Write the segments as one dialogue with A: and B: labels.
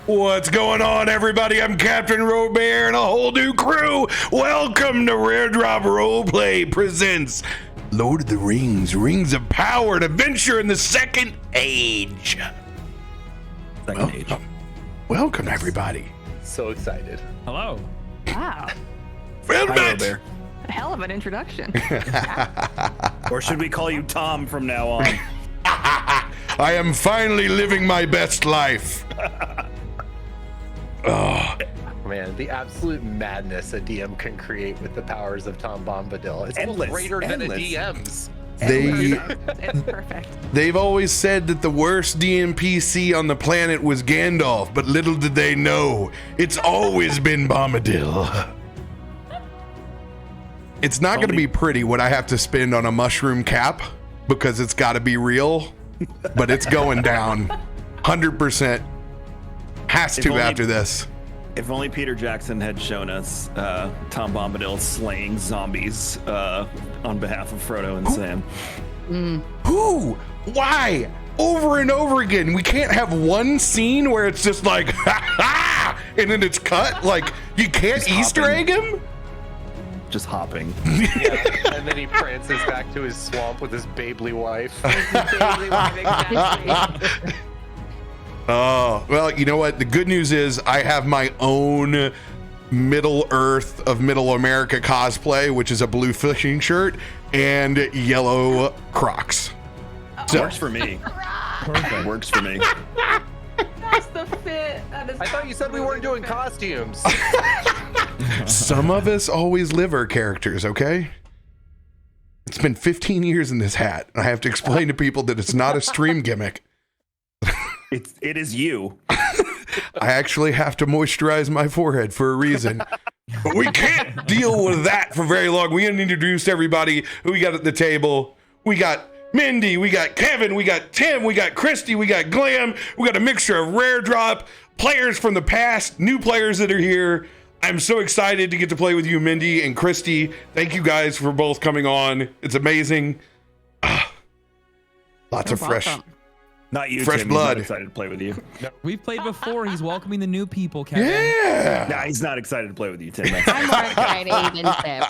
A: What's going on, everybody? I'm Captain RoBear and a whole new crew. Welcome to Rare Drop Roleplay presents Lord of the Rings, Rings of Power, an adventure in the Second Age. Welcome, everybody.
B: So excited.
C: Hello.
D: Wow.
A: Well
E: Hi,
A: met.
E: RoBear.
D: A hell of an introduction.
E: Or should we call you Tom from now on?
A: I am finally living my best life. Oh,
B: Man, the absolute madness a DM can create with the powers of Tom Bombadil. It's
E: Endless,
B: almost greater than a
E: endless.
B: DM's.
D: It's perfect.
A: they've always said that the worst DMPC on the planet was Gandalf, but little did they know, it's always been Bombadil. It's not going to be pretty what I have to spend on a mushroom cap, because it's got to be real, but it's going down 100%. Has to
E: only-
A: after this.
E: If only Peter Jackson had shown us Tom Bombadil slaying zombies on behalf of Frodo and Sam.
A: Who? Why? Over and over again. We can't have one scene where it's just like, ha ha, and then it's cut. Like, you can't
E: Just
A: Easter
E: hopping.
A: egg him?
E: Just hopping.
B: Yeah. And then he prances back to his swamp with his Babely wife.
A: Oh, well, you know what? The good news is I have my own Middle Earth of Middle America cosplay, which is a blue fishing shirt and yellow Crocs. So,
E: Works for me.
C: Perfect.
E: Works for me.
D: That's the fit. That is
B: I thought you said we weren't doing costumes.
A: some of us always live our characters, okay? It's been 15 years in this hat, and I have to explain to people that it's not a stream gimmick.
E: It is you.
A: I actually have to moisturize my forehead for a reason. But we can't deal with that for very long. We introduced everybody who we got at the table. We got Mindy, we got Kevin, we got Tim, we got Christy, we got Glam. We got a mixture of Rare Drop, players from the past, new players that are here. I'm so excited to get to play with you, Mindy and Christy. Thank you guys for both coming on. It's amazing. Lots of fresh.
D: welcome.
E: Not you,
A: Fresh
E: Tim.
A: blood.
E: He's not excited to play with you.
C: We've played before. He's welcoming the new people, Kevin.
A: Yeah.
E: Nah, he's not excited to play with you, Tim.
F: I'm more excited than Tim.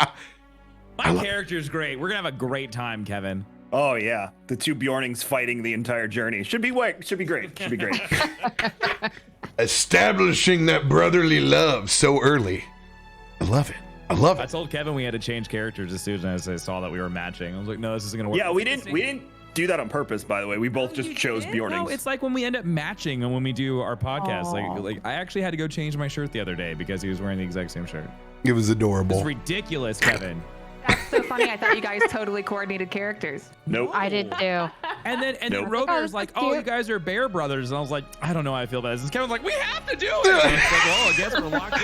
C: My character's great. We're going to have a great time, Kevin.
E: Oh yeah, the two Bjornings fighting the entire journey. Should be great. Should be great. Should be great.
A: Establishing that brotherly love so early. I love it. I love
C: I
A: it.
C: told Kevin we had to change characters as soon as I saw that we were matching. I was like, no, this isn't going to work.
E: Yeah, we didn't do that on purpose, by the way. We both just chose Bjornings.
C: No, it's like when we end up matching and when we do our podcast.
D: Aw.
C: Like I actually had to go change my shirt the other day because he was wearing the exact same shirt.
A: It was
C: It's
A: adorable.
C: ridiculous, Kevin.
D: That's so funny. I thought you guys totally coordinated characters.
E: Nope.
F: I did too.
C: And then
E: Nope.
C: RoBear's like,
F: that's
C: oh,
F: cute.
C: you guys are Bear Brothers. And I was like, I don't know how I feel about this. And Kevin's like, we have to do it. And it's like, well, I guess we're locked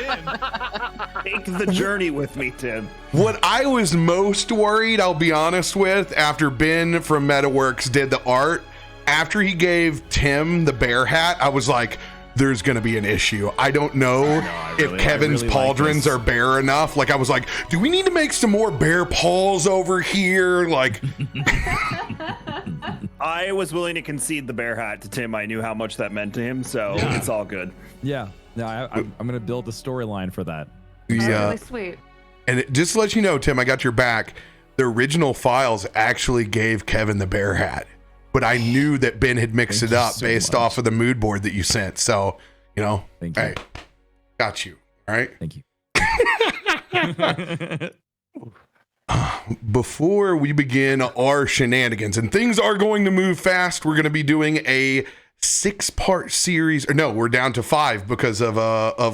C: in.
E: Take the journey with me, Tim.
A: What I was most worried, I'll be honest with, after Ben from MetaWorks did the art, after he gave Tim the bear hat, I was like, there's going to be an issue. I don't know
C: I
A: if Kevin's
C: really like
A: pauldrons
C: this.
A: are bare enough. Like, I was like, do we need to make some more bear paws over here? Like,
E: I was willing to concede the bear hat to Tim. I knew how much that meant to him, so
C: Yeah.
E: it's all good.
C: Yeah. No, I'm going to build the storyline for that.
D: That's
A: yeah.
D: really sweet.
A: And just to let you know, Tim, I got your back. The original files actually gave Kevin the bear hat, but I knew that Ben had mixed
C: Thank
A: it
C: you
A: up
C: so
A: based
C: much.
A: off of the mood board that you sent. So, you know,
C: Thank you.
A: hey, got you. All right.
C: Thank you.
A: Before we begin our shenanigans, and things are going to move fast, we're going to be doing a 6-part series. Or no, we're down to 5 because of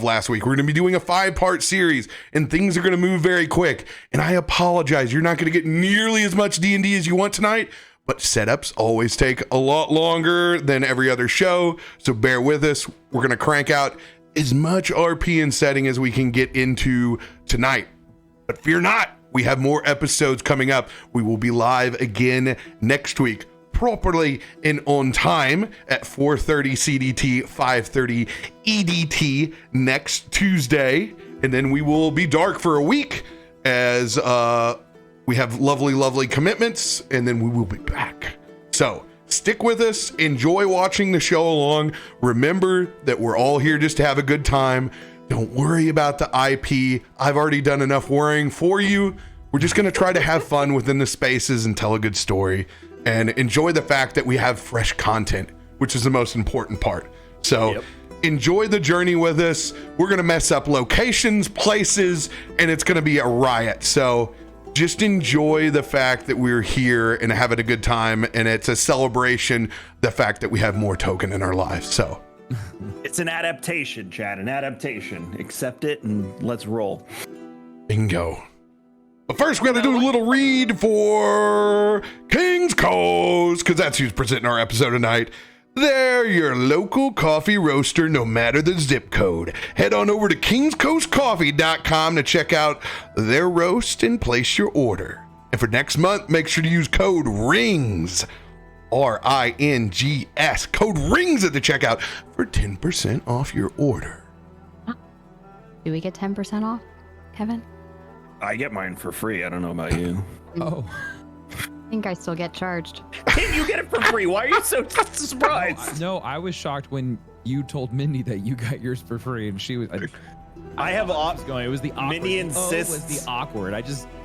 A: last week. We're going to be doing a 5-part series, and things are going to move very quick. And I apologize, you're not going to get nearly as much D&D as you want tonight, but setups always take a lot longer than every other show, so bear with us. We're going to crank out as much RP and setting as we can get into tonight. But fear not, we have more episodes coming up. We will be live again next week, properly and on time at 4:30 CDT, 5:30 EDT next Tuesday. And then we will be dark for a week as we have lovely commitments, and then we will be back. So stick with us. Enjoy watching the show along. Remember that we're all here just to have a good time. Don't worry about the IP. I've already done enough worrying for you. We're just going to try to have fun within the spaces and tell a good story and enjoy the fact that we have fresh content, which is the most important part. So enjoy the journey with us. We're going to mess up locations, places, and it's going to be a riot. So just enjoy the fact that we're here and having a good time. And it's a celebration, the fact that we have more token in our lives. So
E: It's an adaptation, Chad, an adaptation. Accept it and let's roll.
A: bingo. But first, we got to do a little read for King's Coast, because that's who's presenting our episode tonight. They're your local coffee roaster, no matter the zip code. Head on over to kingscoastcoffee.com to check out their roast and place your order. And for next month, make sure to use code RINGS, RINGS, code RINGS at the checkout for 10% off your order.
F: Do we get 10% off, Kevin?
E: I get mine for free. I don't know about you.
C: Oh.
F: I think I still get charged.
E: You get it for free. Why are you so surprised?
C: No, I was shocked when you told Mindy that you got yours for free, and she was.
E: I have
C: going. It was the awkward.
E: Minnie
C: It
E: insists.
C: was the awkward.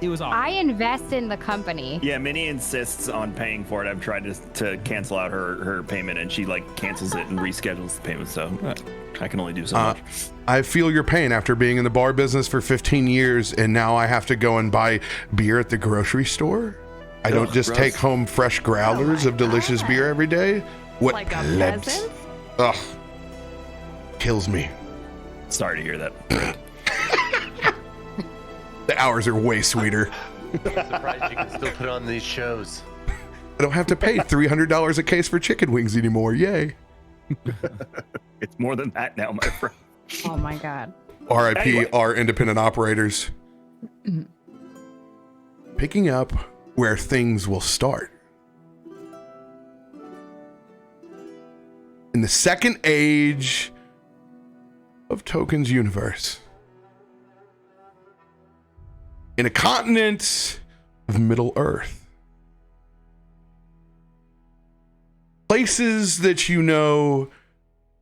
C: It was awkward.
F: I invest in the company.
E: Yeah, Minnie insists on paying for it. I've tried to cancel out her payment, and she like cancels it and reschedules the payment. So I can only do so much.
A: I feel your pain after being in the bar business for 15 years, and now I have to go and buy beer at the grocery store. I don't just
E: gross.
A: take home fresh growlers of delicious beer every day. What
D: Like a
A: plebs.
D: peasant?
A: Ugh. Kills me.
E: Sorry to hear that.
A: The hours are way sweeter.
B: Surprised you can still put on these shows.
A: I don't have to pay $300 a case for chicken wings anymore. Yay.
E: It's more than that now, my friend.
F: Oh my God.
A: RIP
E: Anyway.
A: our independent operators. Picking up where things will start. In the second age of Token's universe. In a continent of Middle Earth. Places that you know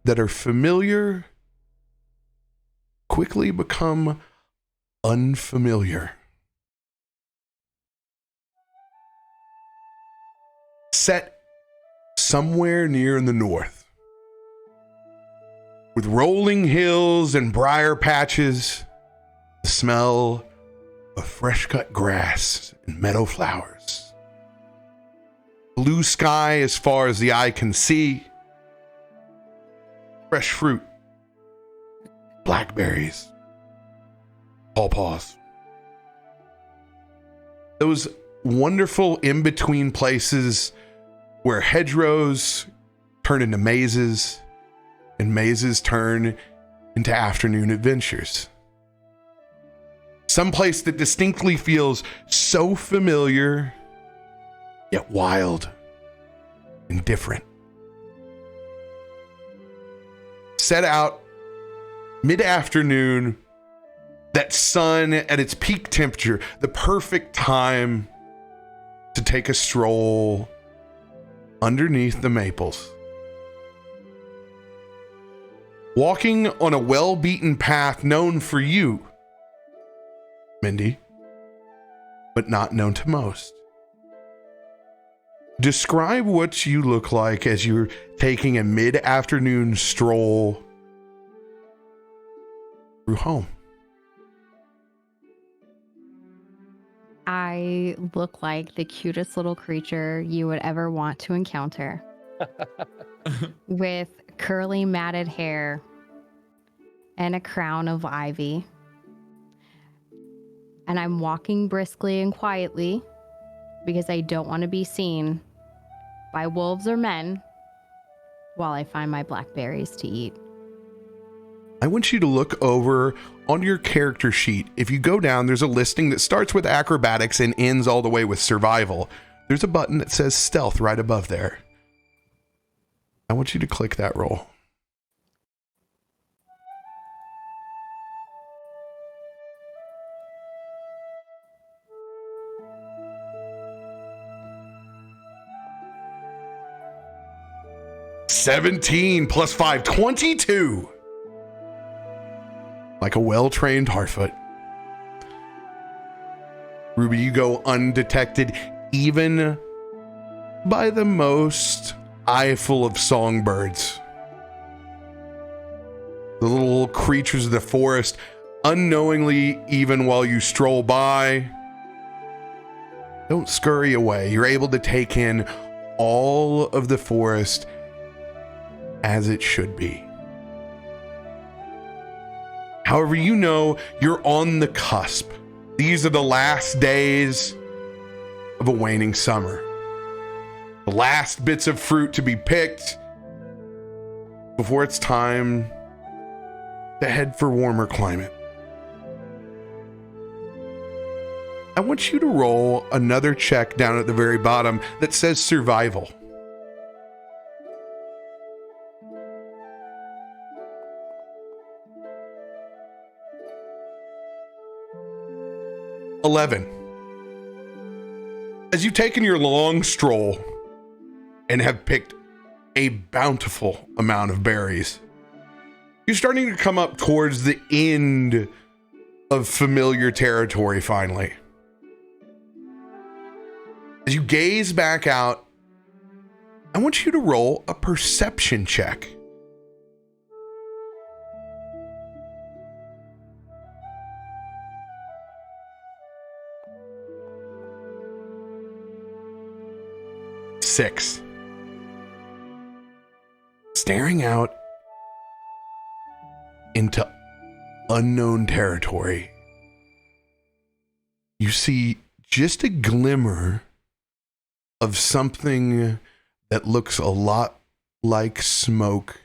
A: that are familiar quickly become unfamiliar. Set somewhere near in the north, with rolling hills and briar patches, the smell of fresh cut grass and meadow flowers, blue sky as far as the eye can see, fresh fruit, blackberries, pawpaws. Those wonderful in-between places where hedgerows turn into mazes and mazes turn into afternoon adventures. Some place that distinctly feels so familiar, yet wild and different. Set out mid-afternoon, that sun at its peak temperature, the perfect time to take a stroll underneath the maples. Walking on a well-beaten path known for you, Mindy, but not known to most. Describe what you look like as you're taking a mid-afternoon stroll through home.
F: I look like the cutest little creature you would ever want to encounter. With curly matted hair and a crown of ivy. And I'm walking briskly and quietly because I don't want to be seen by wolves or men while I find my blackberries to eat.
A: I want you to look over on your character sheet. If you go down, there's a listing that starts with acrobatics and ends all the way with survival. There's a button that says stealth right above there. I want you to click that roll. 17 plus 5, 22. Like a well-trained Harfoot. Ruby, you go undetected even by the most eyeful of songbirds. The little creatures of the forest, unknowingly, even while you stroll by, don't scurry away. You're able to take in all of the forest as it should be. However, you know you're on the cusp. These are the last days of a waning summer. The last bits of fruit to be picked before it's time to head for warmer climate. I want you to roll another check down at the very bottom that says survival. $11. As you've taken your long stroll and have picked a bountiful amount of berries, you're starting to come up towards the end of familiar territory finally. As you gaze back out, I want you to roll a perception check. Six. Staring out into unknown territory, you see just a glimmer of something that looks a lot like smoke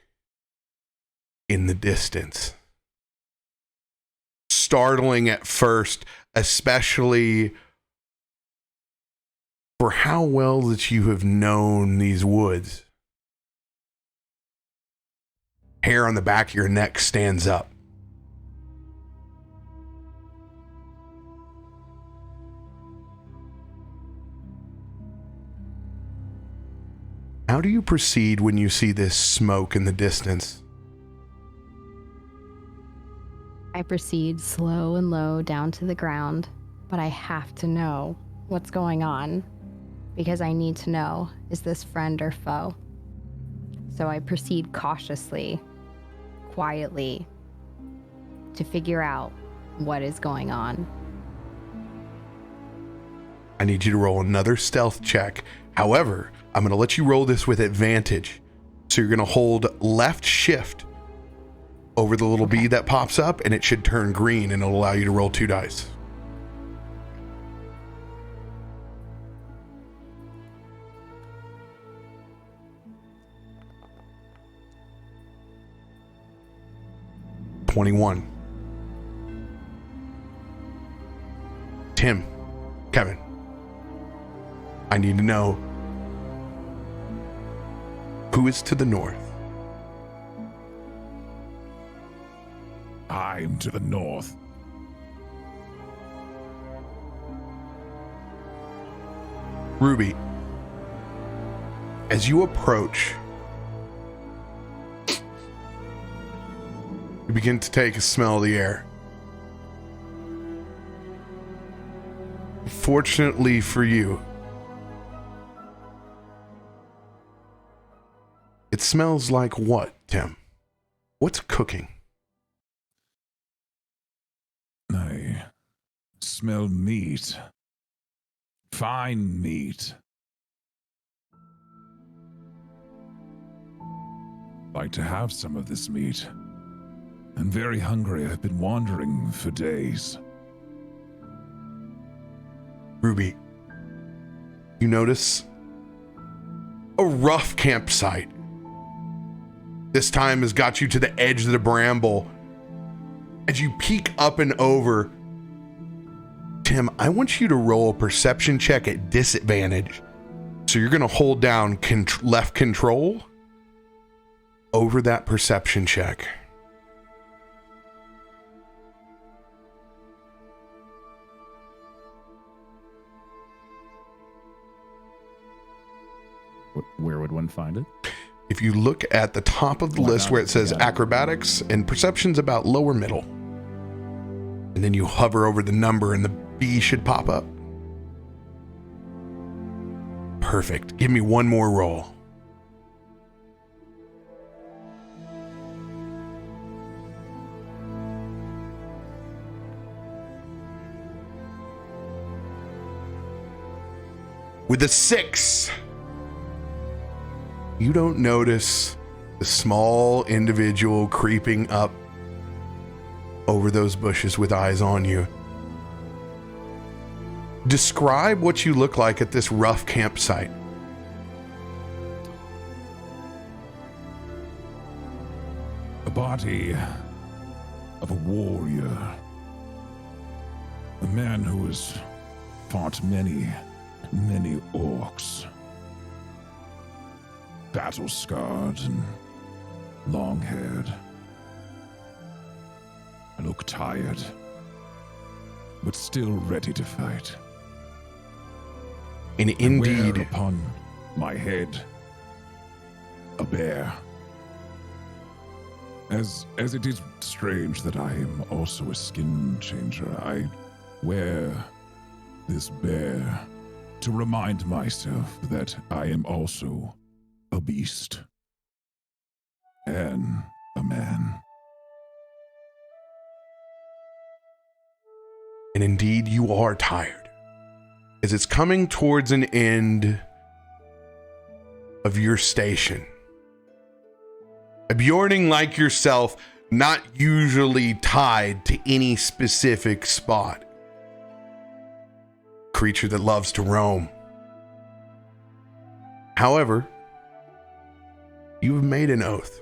A: in the distance. Startling at first, especially for how well that you have known these woods. Hair on the back of your neck stands up. How do you proceed when you see this smoke in the distance?
F: I proceed slow and low down to the ground, but I have to know what's going on because I need to know, is this friend or foe? So I proceed cautiously, quietly, to figure out what is going on.
A: I need you to roll another stealth check. However, I'm going to let you roll this with advantage. So you're going to hold left shift over the little bee that pops up, and it should turn green, and it'll allow you to roll 2 dice. $21. Tim, Kevin, I need to know who is to the north.
G: I'm to the north.
A: Ruby, as you approach, you begin to take a smell of the air. Fortunately for you, it smells like what, Tim? What's cooking?
G: I smell meat. Fine meat. Like to have some of this meat. I'm very hungry. I've been wandering for days.
A: Ruby, you notice a rough campsite. This time has got you to the edge of the bramble. As you peek up and over, Tim, I want you to roll a perception check at disadvantage. So you're going to hold down left control over that perception check.
C: Where would one find it?
A: if you look at the top of the list where it says acrobatics and perception's about lower middle, and then you hover over the number and the B should pop up. Perfect. Give me one more roll. With a 6, you don't notice the small individual creeping up over those bushes with eyes on you. Describe what you look like at this rough campsite.
G: A body of a warrior. A man who has fought many orcs. Battle-scarred and long-haired. I look tired, but still ready to fight.
A: And indeed,
G: Wear upon my head a bear. As it is strange that I am also a skin changer, I wear this bear to remind myself that I am also a beast and a man.
A: and indeed you are tired, as it's coming towards an end of your station. A Bjorning like yourself, not usually tied to any specific spot. Creature that loves to roam. However, you have made an oath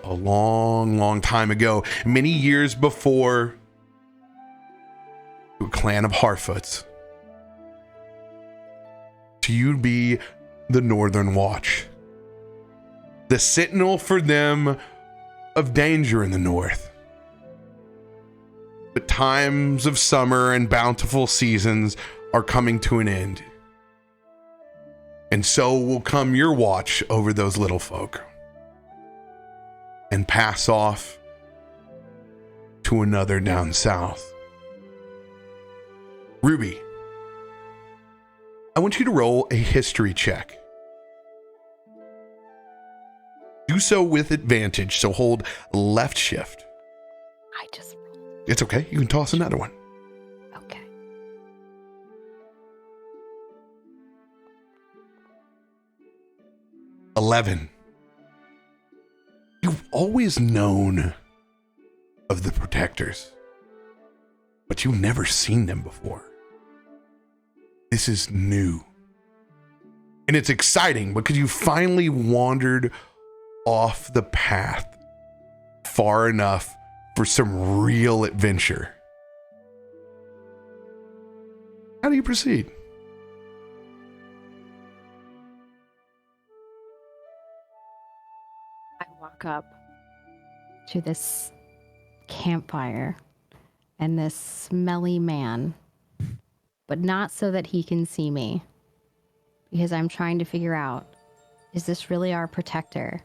A: a long time ago, many years before, to a clan of Harfoots, to you be the Northern Watch, the sentinel for them of danger in the north. But times of summer and bountiful seasons are coming to an end. And so will come your watch over those little folk and pass off to another down south. Ruby, I want you to roll a history check. Do so with advantage, so hold left shift.
F: I just rolled.
A: It's okay, you can toss another one.
F: Okay.
A: $11. You've always known of the protectors, but you've never seen them before. This is new. And it's exciting because you finally wandered off the path far enough for some real adventure. How do you proceed?
F: I walk up to this campfire and this smelly man, but not so that he can see me, because I'm trying to figure out, is this really our protector?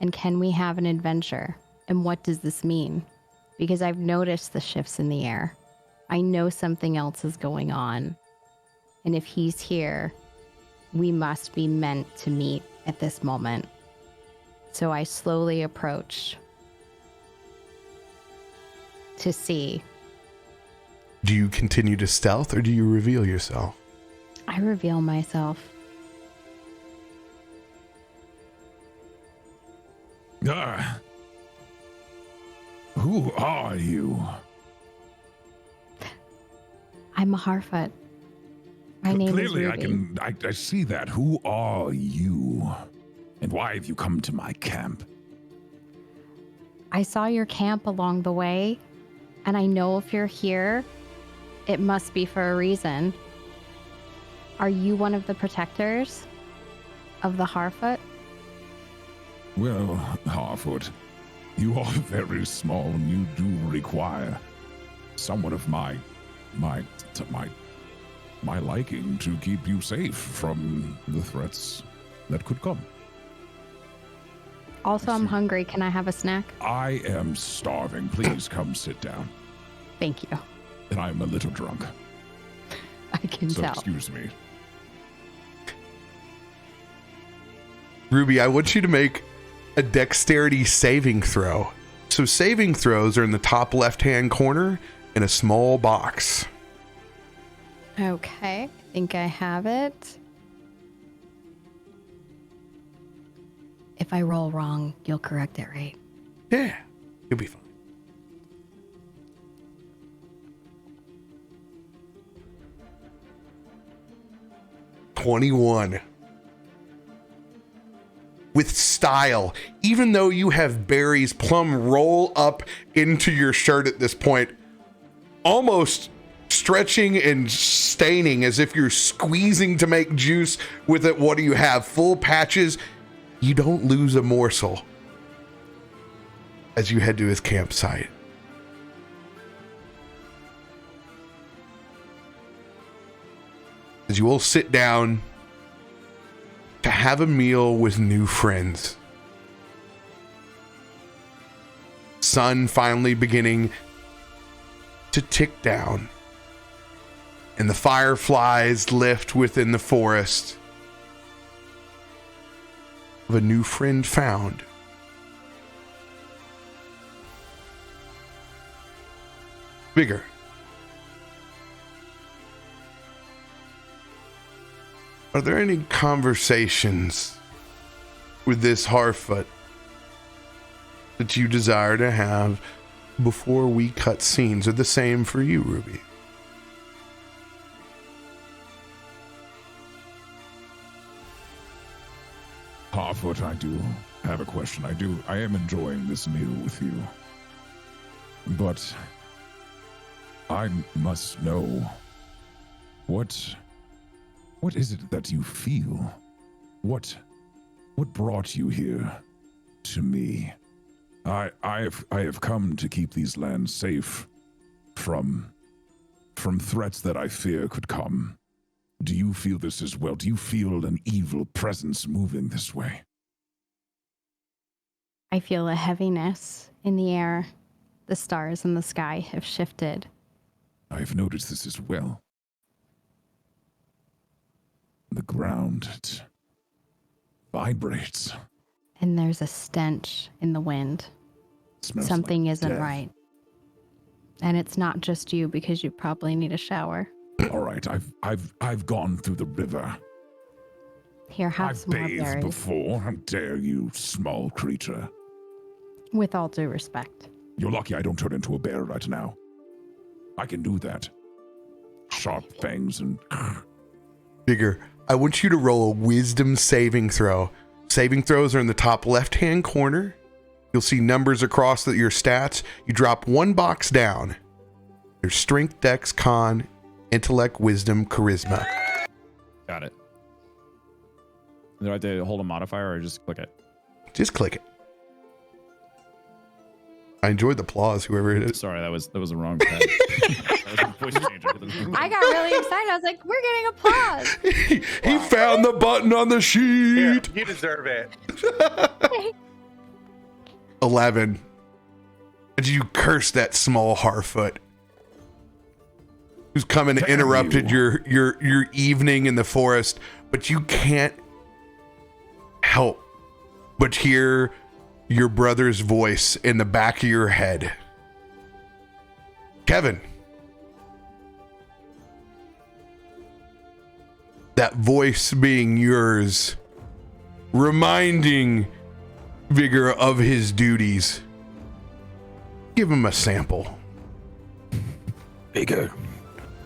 F: And can we have an adventure? And what does this mean? Because I've noticed the shifts in the air. I know something else is going on. And if he's here, we must be meant to meet at this moment. So I slowly approach to see.
A: Do you continue to stealth or do you reveal yourself?
F: I reveal myself.
G: Who are you?
F: I'm a Harfoot. My name
G: Clearly,
F: is Ruby.
G: I see that. Who are you? And why have you come to my camp?
F: I saw your camp along the way, and I know if you're here, it must be for a reason. Are you one of the protectors of the Harfoot?
G: Well, Harfoot, you are very small and you do require somewhat of my liking to keep you safe from the threats that could come.
F: Also, I'm hungry. Can I have a snack?
G: I am starving. Please come sit down.
F: Thank you.
G: And I'm a little drunk,
F: I can
G: so
F: tell.
G: excuse me.
A: Ruby, I want you to make a dexterity saving throw. So saving throws are in the top left-hand corner in a small box.
F: Okay, I think I have it. If I roll wrong, you'll correct it, right?
A: Yeah, you'll be fine. $21. With style, even though you have berries plumb roll up into your shirt at this point, almost stretching and staining as if you're squeezing to make juice with it. What do you have? Full patches. You don't lose a morsel as you head to his campsite. As you all sit down to have a meal with new friends. Sun finally beginning to tick down, and the fireflies lift within the forest of a new friend found. Bigger. Are there any conversations with this Harfoot that you desire to have before we cut scenes? Are the same for you, Ruby?
G: Harfoot, I do have a question. I am enjoying this meal with you. But I must know, what is it that you feel? What brought you here to me? I have come to keep these lands safe from threats that I fear could come. Do you feel this as well? Do you feel an evil presence moving this way?
F: I feel a heaviness in the air. The stars in the sky have shifted.
G: I have noticed this as well. The ground, it vibrates.
F: And there's a stench in the wind.
G: Smells
F: Something
G: like
F: isn't
G: death.
F: right. And it's not just you, because you probably need a shower.
G: All right, I've gone through the river.
F: Here, have
G: I've
F: some more
G: bathed
F: berries.
G: before. How dare you, small creature?
F: With all due respect.
G: You're lucky I don't turn into a bear right now. I can do that. Sharp fangs and...
A: Bigger. I want you to roll a wisdom saving throw. Saving throws are in the top left-hand corner. You'll see numbers across your stats. You drop one box down. There's strength, dex, con, intellect, wisdom, charisma.
C: Got it. Do I have to hold a modifier or just click it?
A: Just click it. I enjoyed the applause, whoever it is.
C: Sorry, that was the wrong pad. That was a voice changer.
F: I got really excited. I was like, we're getting applause.
A: He found the button on the sheet.
B: Here, you deserve it.
A: 11. And you curse that small Harfoot who's come and
G: Damn
A: interrupted
G: you.
A: your evening in the forest, but you can't help but hear your brother's voice in the back of your head. Kevin. That voice being yours, reminding Vigor of his duties. Give him a sample.
E: Bigger,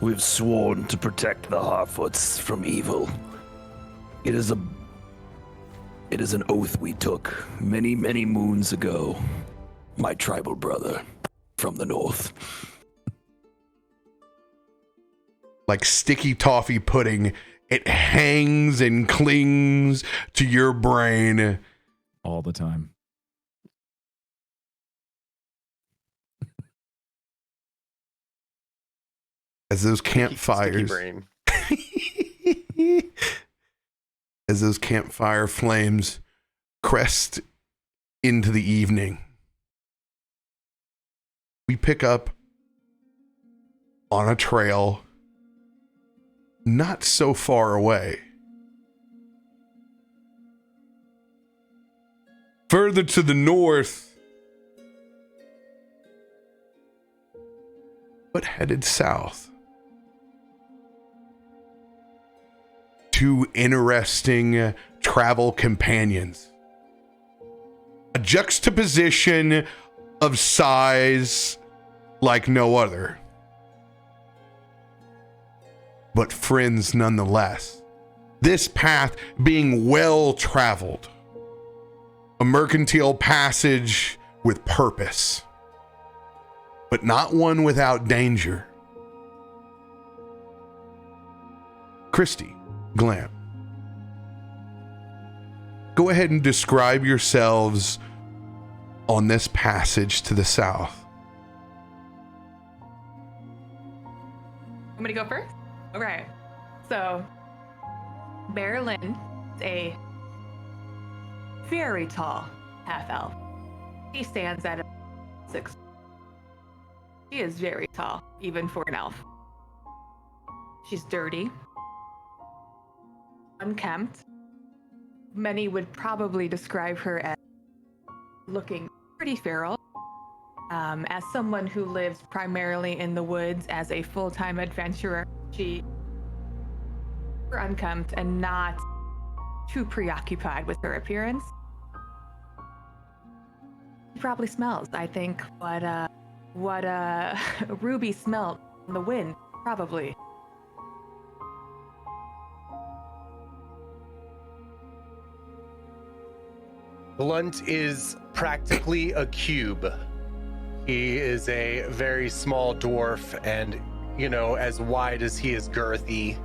E: we've sworn to protect the Harfoots from evil. It is an oath we took many, many moons ago. My tribal brother from the north.
A: Like sticky toffee pudding, it hangs and clings to your brain.
C: All the time.
A: As those
B: Sticky
A: campfires,
B: brain.
A: as those campfire flames crest into the evening, we pick up on a trail not so far away. Further to the north, but headed south. Two interesting travel companions. A juxtaposition of size like no other, but friends nonetheless. This path being well traveled, a mercantile passage with purpose, but not one without danger. Christy, Glam, go ahead and describe yourselves on this passage to the south.
D: Want me to go first? Okay. So, Berlin is a very tall half-elf. He stands at 6. She is very tall, even for an elf. She's dirty, unkempt. Many would probably describe her as looking pretty feral. As someone who lives primarily in the woods as a full-time adventurer, she is unkempt and not too preoccupied with her appearance. She probably smells, I think, what Ruby smelled in the wind, probably.
B: Blunt is practically a cube. He is a very small dwarf and, you know, as wide as he is girthy,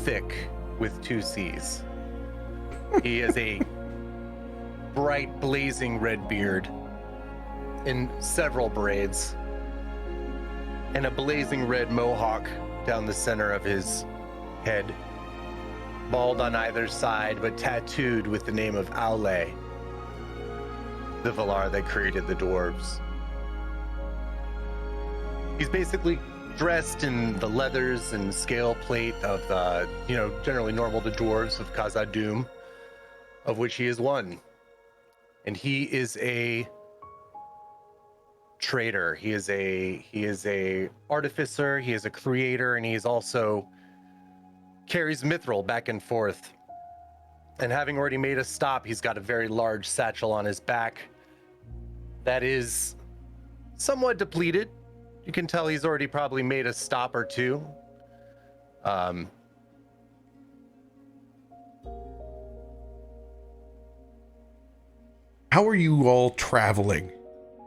B: thick with 2 C's. He is a bright, blazing red beard in several braids and a blazing red mohawk down the center of his head, bald on either side, but tattooed with the name of Aule, the Valar that created the dwarves. He's basically dressed in the leathers and scale plate of the, you know, generally normal to dwarves of Khazad-dûm, of which he is one. And he is a trader. He is a artificer, he is a creator, and he's also carries mithril back and forth. And having already made a stop, he's got a very large satchel on his back that is somewhat depleted. You can tell he's already probably made a stop or two. How
A: are you all traveling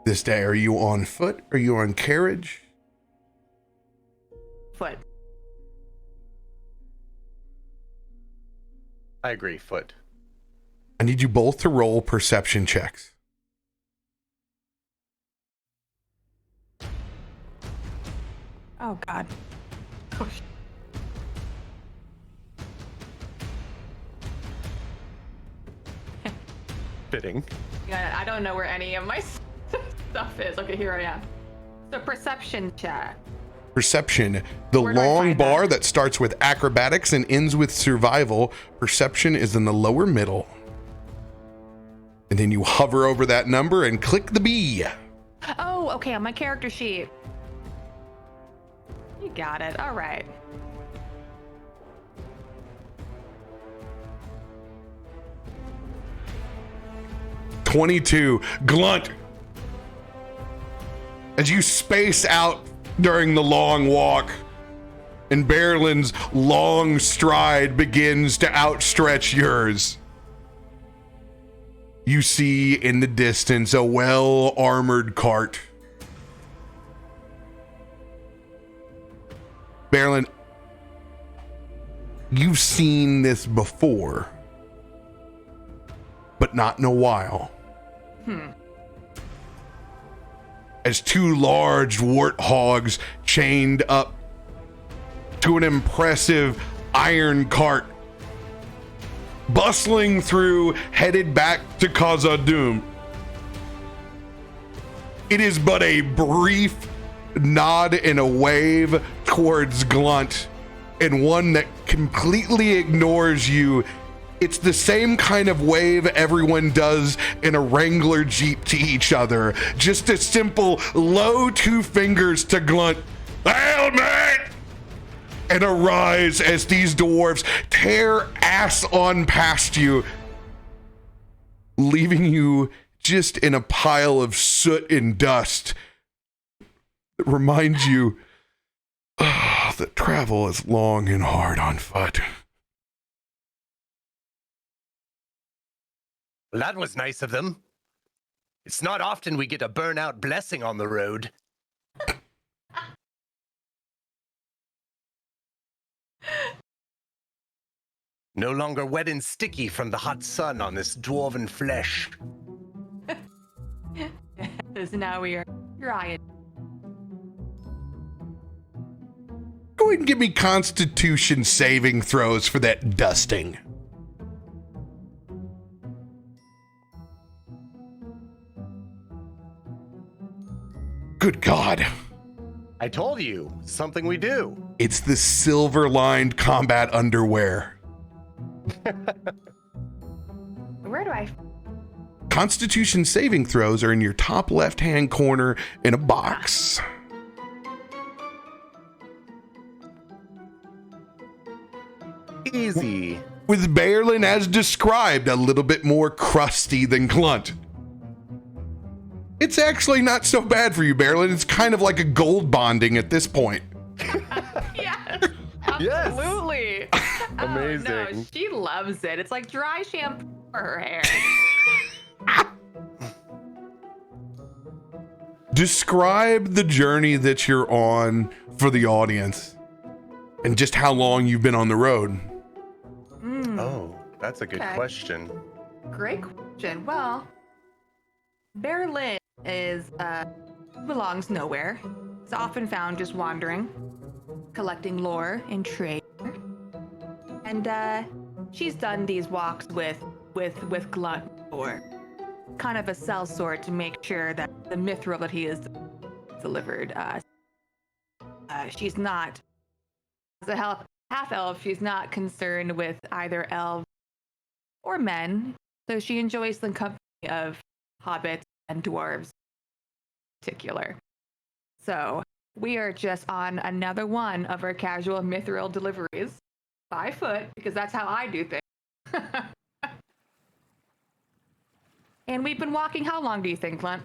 A: this day? Are you on foot? Are you on carriage?
D: Foot.
B: I agree, foot.
A: I need you both to roll perception checks.
D: Oh, God. Oh,
B: Fitting.
D: yeah, I don't know where any of my stuff is. Okay, here I am. So perception check.
A: Perception, the
D: Where do I
A: long
D: find
A: bar
D: that?
A: that starts with acrobatics and ends with survival. Perception is in the lower middle. And then you hover over that number and click the B.
D: Oh, okay, on my character sheet. You got it. All right.
A: .22 Glunt. As you space out during the long walk, and Berlin's long stride begins to outstretch yours, you see in the distance a well-armored cart. Berlin, you've seen this before, but not in a while. As 2 large warthogs chained up to an impressive iron cart, bustling through, headed back to Khazad-dûm. It is but a brief nod and a wave towards Glunt, and one that completely ignores you. It's the same kind of wave everyone does in a Wrangler Jeep to each other. Just a simple low 2 fingers to Glunt. Helmet! And a rise as these dwarves tear ass on past you, leaving you just in a pile of soot and dust that reminds you that travel is long and hard on foot.
B: Well, that was nice of them. It's not often we get a burnout blessing on the road. No longer wet and sticky from the hot sun on this dwarven flesh.
D: Because now we are dry.
A: Go ahead and give me Constitution saving throws for that dusting. Good God.
B: I told you, something we do.
A: It's the silver-lined combat underwear.
D: Where do I?
A: Constitution saving throws are in your top left-hand corner in a box.
B: Easy.
A: With Berlin as described, a little bit more crusty than Glunt. It's actually not so bad for you, Berlin. It's kind of like a gold bonding at this point.
D: Yes, absolutely.
B: Amazing.
D: Oh, no, she loves it. It's like dry shampoo for her hair.
A: Describe the journey that you're on for the audience and just how long you've been on the road.
B: Oh, that's a good question.
D: Great question. Well, Berlin belongs nowhere. It's often found just wandering, collecting lore and trade. And she's done these walks with Glunt or kind of a sellsword to make sure that the mithril that he has delivered. She's not, as a half-elf, she's not concerned with either elves or men, so she enjoys the company of hobbits and dwarves in particular. So we are just on another one of our casual mithril deliveries by foot, because that's how I do things. And we've been walking how long do you think, Glunt?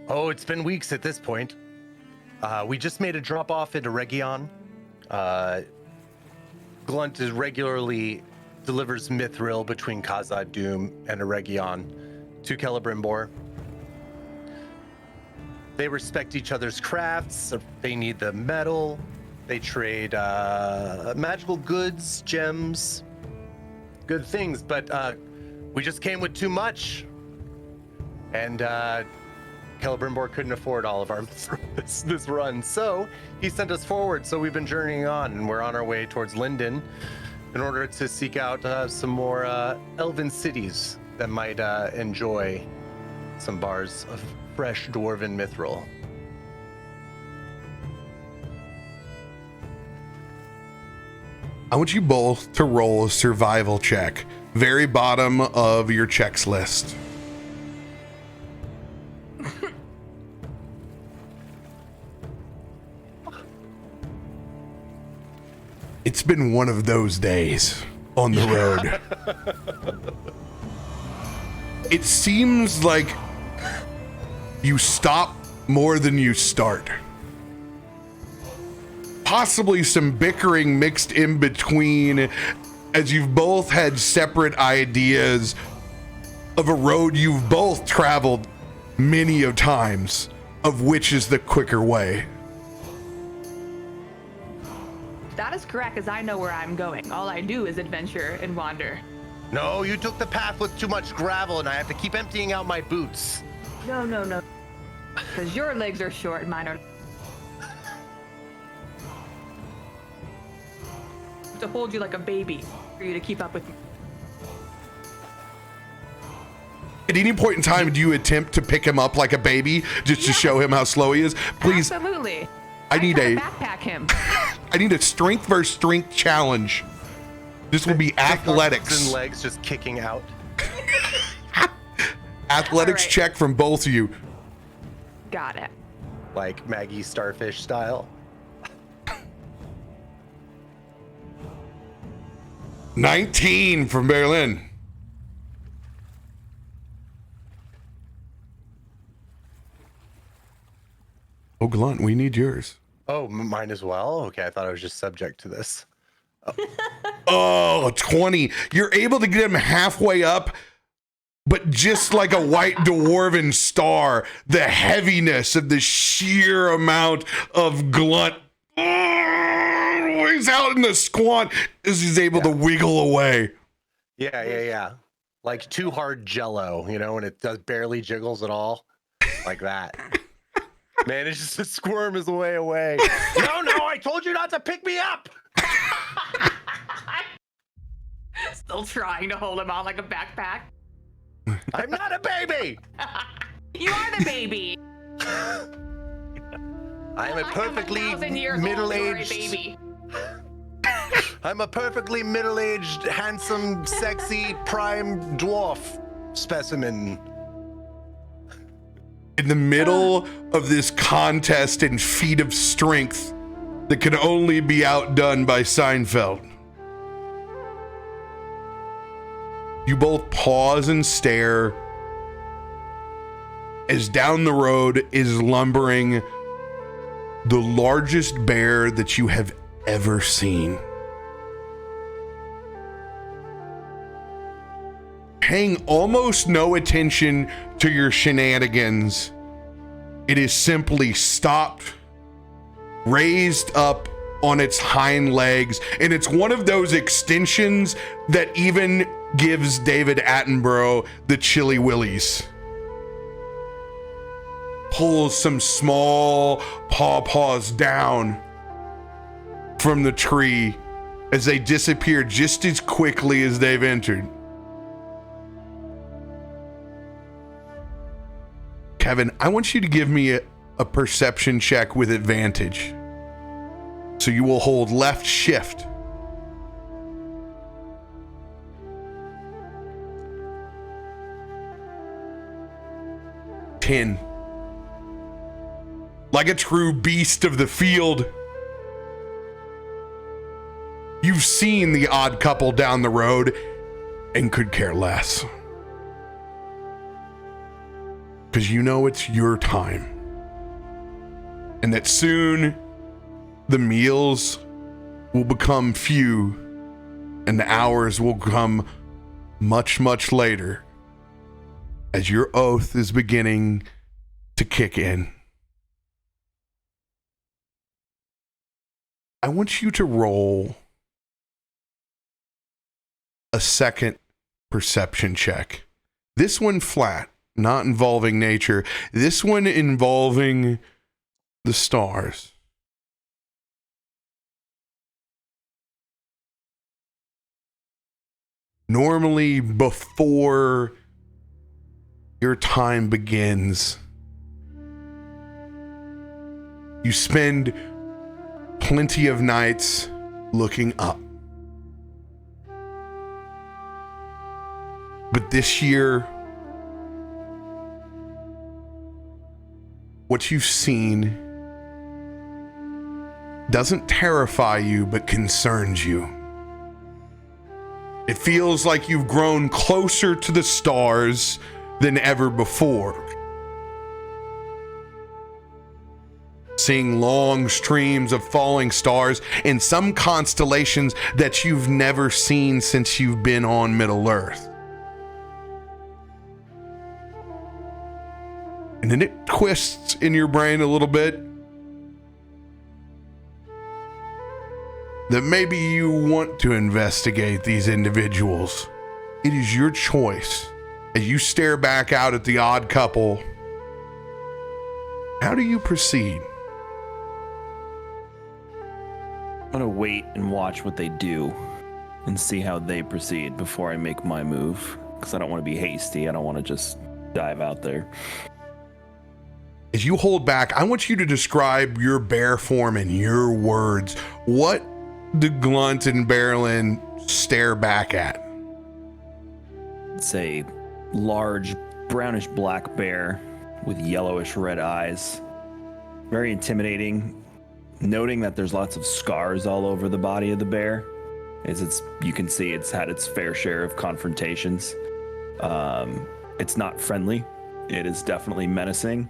B: Oh, it's been weeks at this point. We just made a drop off into Region. Glunt regularly delivers mithril between Khazad Doom and Region to Celebrimbor. They respect each other's crafts. They need the metal. They trade magical goods, gems, good things. But we just came with too much, and Celebrimbor couldn't afford all of our this run. So he sent us forward. So we've been journeying on, and we're on our way towards Linden in order to seek out some more elven cities that might enjoy some bars of fresh dwarven mithril.
A: I want you both to roll a survival check. Very bottom of your checks list. It's been one of those days on the road. It seems like you stop more than you start. Possibly some bickering mixed in between, as you've both had separate ideas of a road you've both traveled many of times, of which is the quicker way.
D: That is correct, as I know where I'm going. All I do is adventure and wander.
B: No, you took the path with too much gravel, and I have to keep emptying out my boots.
D: No. Because your legs are short and mine are... to hold you like a baby for you to keep up with me.
A: At any point in time, do you attempt to pick him up like a baby just to show him how slow he is? Please,
D: Absolutely.
A: I need
D: try
A: a
D: to backpack him.
A: I need a strength versus strength challenge. This will be athletics.
B: And legs just kicking out.
A: Athletics
D: All right.
A: check from both of you.
D: Got it.
B: Like Maggie Starfish style.
A: 19 from Berlin. Oh, Glunt, we need yours.
B: Oh, mine as well? Okay, I thought I was just subject to this.
A: Oh, 20. You're able to get him halfway up, but just like a white dwarven star, the heaviness of the sheer amount of Glunt. He's out in the squat as he's able to wiggle away.
B: Yeah. Like too hard jello, you know, and it does barely jiggles at all. Like that. Man, it's just a squirm his way away. No, I told you not to pick me up.
D: Still trying to hold him on like a backpack.
B: I'm not a baby.
D: You are the baby.
B: I am a perfectly
D: 1,000 years old, you are a
B: middle-aged.
D: baby.
B: I'm a perfectly middle-aged, handsome, sexy, prime dwarf specimen.
A: In the middle of this contest and feat of strength that can only be outdone by Seinfeld, you both pause and stare as down the road is lumbering the largest bear that you have ever seen. Paying almost no attention to your shenanigans, it is simply stopped, raised up on its hind legs, and it's one of those extensions that even gives David Attenborough the chilly willies. Pulls some small pawpaws down from the tree as they disappear just as quickly as they've entered. Kevin, I want you to give me a perception check with advantage. So you will hold left shift. Ten. Like a true beast of the field, you've seen the odd couple down the road and could care less. Because you know it's your time. And that soon the meals will become few and the hours will come much, much later as your oath is beginning to kick in. I want you to roll a second perception check. This one flat, not involving nature. This one involving the stars. Normally, before your time begins, you spend plenty of nights looking up. But this year, what you've seen doesn't terrify you, but concerns you. It feels like you've grown closer to the stars than ever before. Seeing long streams of falling stars in some constellations that you've never seen since you've been on Middle Earth. And then it twists in your brain a little bit that maybe you want to investigate these individuals. It is your choice. As you stare back out at the odd couple, how do you proceed?
E: I'm gonna wait and watch what they do and see how they proceed before I make my move. because I don't want to be hasty. I don't want to just dive out there.
A: As you hold back, I want you to describe your bear form in your words. What do Glunt and Berlin stare back at?
E: It's a large brownish black bear with yellowish red eyes. Very intimidating. Noting that there's lots of scars all over the body of the bear, as you can see it's had its fair share of confrontations. It's not friendly. It is definitely menacing.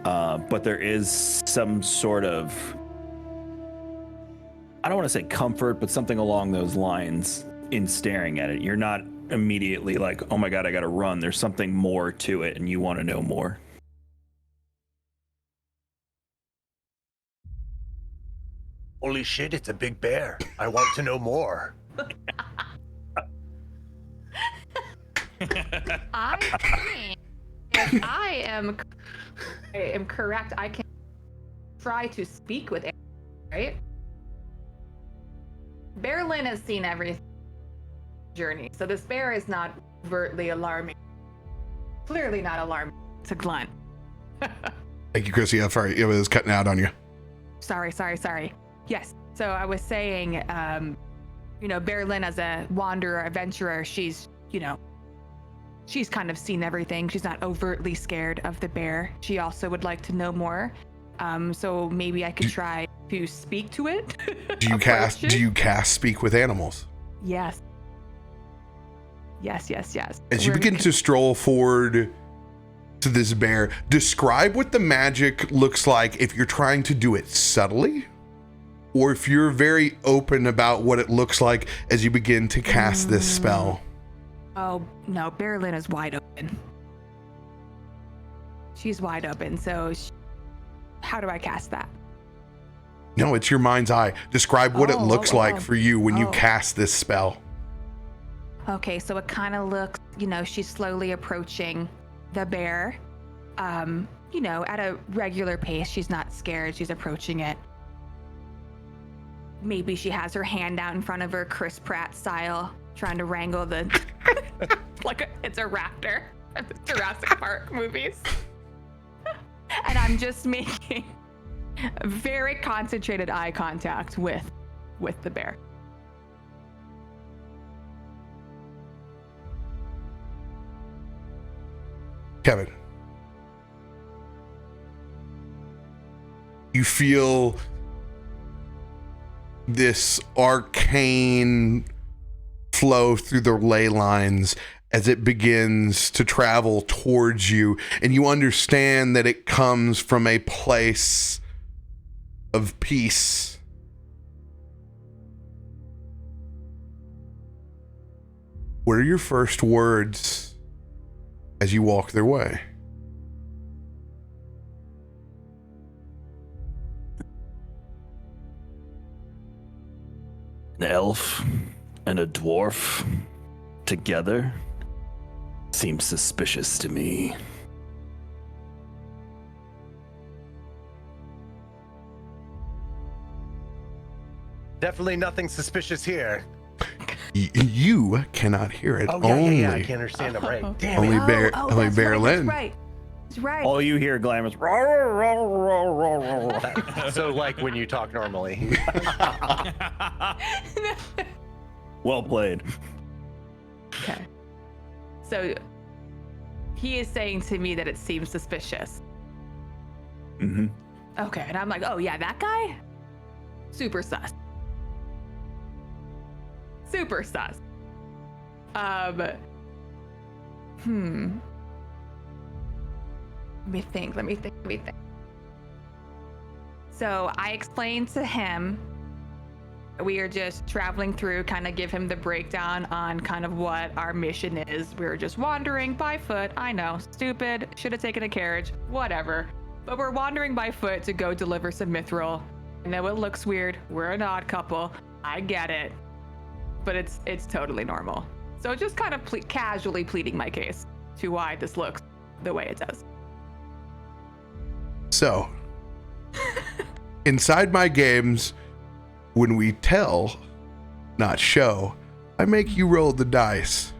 E: But there is some sort of, I don't want to say comfort, but something along those lines in staring at it. You're not immediately like, oh my God, I got to run. There's something more to it and you want to know more.
B: Holy shit, it's a big bear. I want to know more.
D: I think if I am correct, I can try to speak with it, right? Berlin has seen everything journey, so this bear is not overtly alarming. Clearly not alarming to Glunt.
A: Thank you, Chrissy. I'm sorry, it was cutting out on you.
D: Sorry. Yes. So I was saying, Berlin as a wanderer, adventurer, she's kind of seen everything. She's not overtly scared of the bear. She also would like to know more. So maybe I could try to speak to it.
A: Do you cast speak with animals?
D: Yes. Yes.
A: As you begin to stroll forward to this bear, describe what the magic looks like if you're trying to do it subtly, or if you're very open about what it looks like as you begin to cast this spell.
D: Oh, no, Berlin is wide open. She's wide open, so how do I cast that?
A: No, it's your mind's eye. Describe what it looks like for you when you cast this spell.
D: Okay, so it kind of looks, she's slowly approaching the bear, at a regular pace. She's not scared. She's approaching it. Maybe she has her hand out in front of her, Chris Pratt style, trying to wrangle the, it's a raptor at the Jurassic Park movies. And I'm just making very concentrated eye contact with the bear.
A: Kevin, you feel this arcane flow through the ley lines as it begins to travel towards you, and you understand that it comes from a place of peace. What are your first words as you walk their way?
E: An elf and a dwarf together seems suspicious to me.
B: Definitely nothing suspicious here.
A: You cannot hear it.
B: Oh,
A: only,
B: yeah, I can't understand him right. Damn
A: only
B: it.
A: Bear, only
D: that's
A: Bear
D: right,
A: Lynn.
D: That's right.
E: All you hear, Glam, is
B: So like when you talk normally.
E: well played.
D: Okay. So he is saying to me that it seems suspicious.
E: Mm-hmm.
D: Okay, and I'm like, oh yeah, that guy? Super sus. Super sus. Let me think. So I explained to him we are just traveling through, kind of give him the breakdown on kind of what our mission is. We're just wandering by foot. I know, stupid, should have taken a carriage, whatever. But we're wandering by foot to go deliver some mithril. I know it looks weird. We're an odd couple. I get it. But it's totally normal. So just kind of casually pleading my case to why this looks the way it does.
A: So, inside my games, when we tell, not show, I make you roll the dice.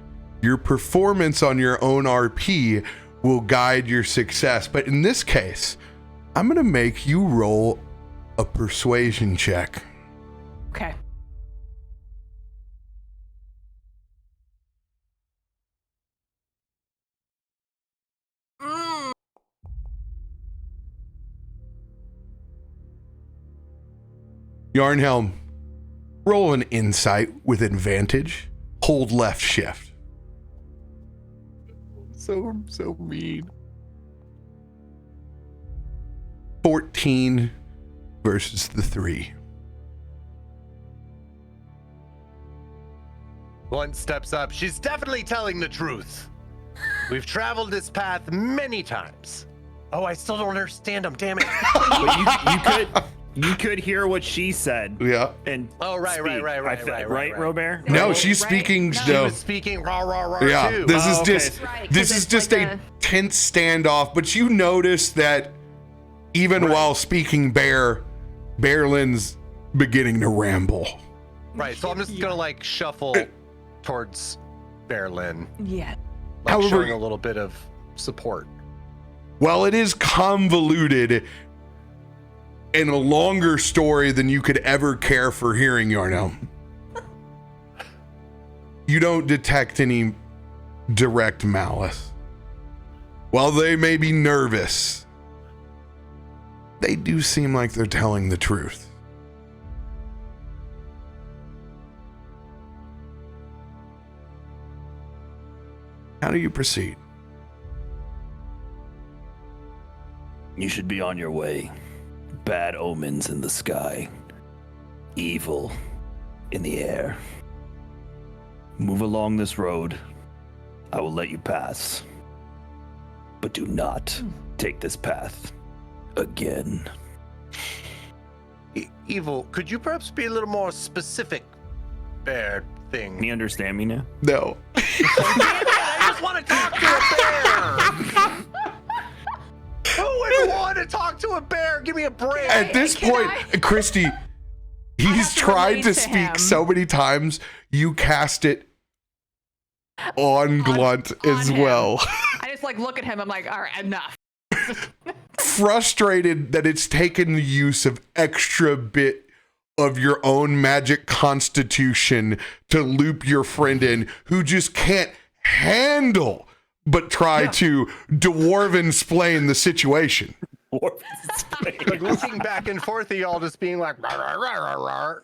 A: Your performance on your own RP will guide your success. But in this case, I'm going to make you roll a persuasion check.
D: Okay.
A: Yarnhelm, roll an insight with advantage. Hold left shift.
B: So mean.
A: 14 versus the 3.
B: Blunt steps up. She's definitely telling the truth. We've traveled this path many times. Oh, I still don't understand him. Damn it.
H: But you could hear what she said.
A: Yeah.
H: And
B: Oh, right,
H: speak.
B: right,
H: Robert?
A: No,
D: Right,
A: she's
D: right.
A: speaking.
D: No.
B: She
A: No.
B: was speaking rah rah rah
A: Yeah,
B: too.
A: this is
H: okay.
A: just
D: Right, 'cause
A: this is
D: it's
A: just
D: like
A: a tense standoff. But you notice that even while speaking Berlin's beginning to ramble.
B: Right, so I'm just gonna like shuffle towards Berlin,
D: Yeah.
B: like
A: However-
B: showing a little bit of support.
A: While it is convoluted and a longer story than you could ever care for hearing, Yarnell, you don't detect any direct malice. While they may be nervous, they do seem like they're telling the truth. How do you proceed?
E: You should be on your way. Bad omens in the sky. Evil in the air. Move along this road. I will let you pass. But do not take this path again.
B: Evil, could you perhaps be a little more specific, bear thing?
E: Can you understand me now?
A: No.
B: I just want to talk to a bear. Who would want to talk to a bear? Give me a break.
A: At this
D: Can
A: point,
D: I-
A: Christy, he's
D: have to
A: tried
D: relate
A: to
D: to
A: speak
D: him.
A: so many times, you cast it on Glunt as
D: him.
A: well.
D: I just like look at him. I'm like, all right, enough.
A: Frustrated that it's taken the use of extra bit of your own magic constitution to loop your friend in who just can't handle but try to dwarven-splain the situation.
B: Like looking back and forth at y'all just being like, rah, rah, rah, rah, rah.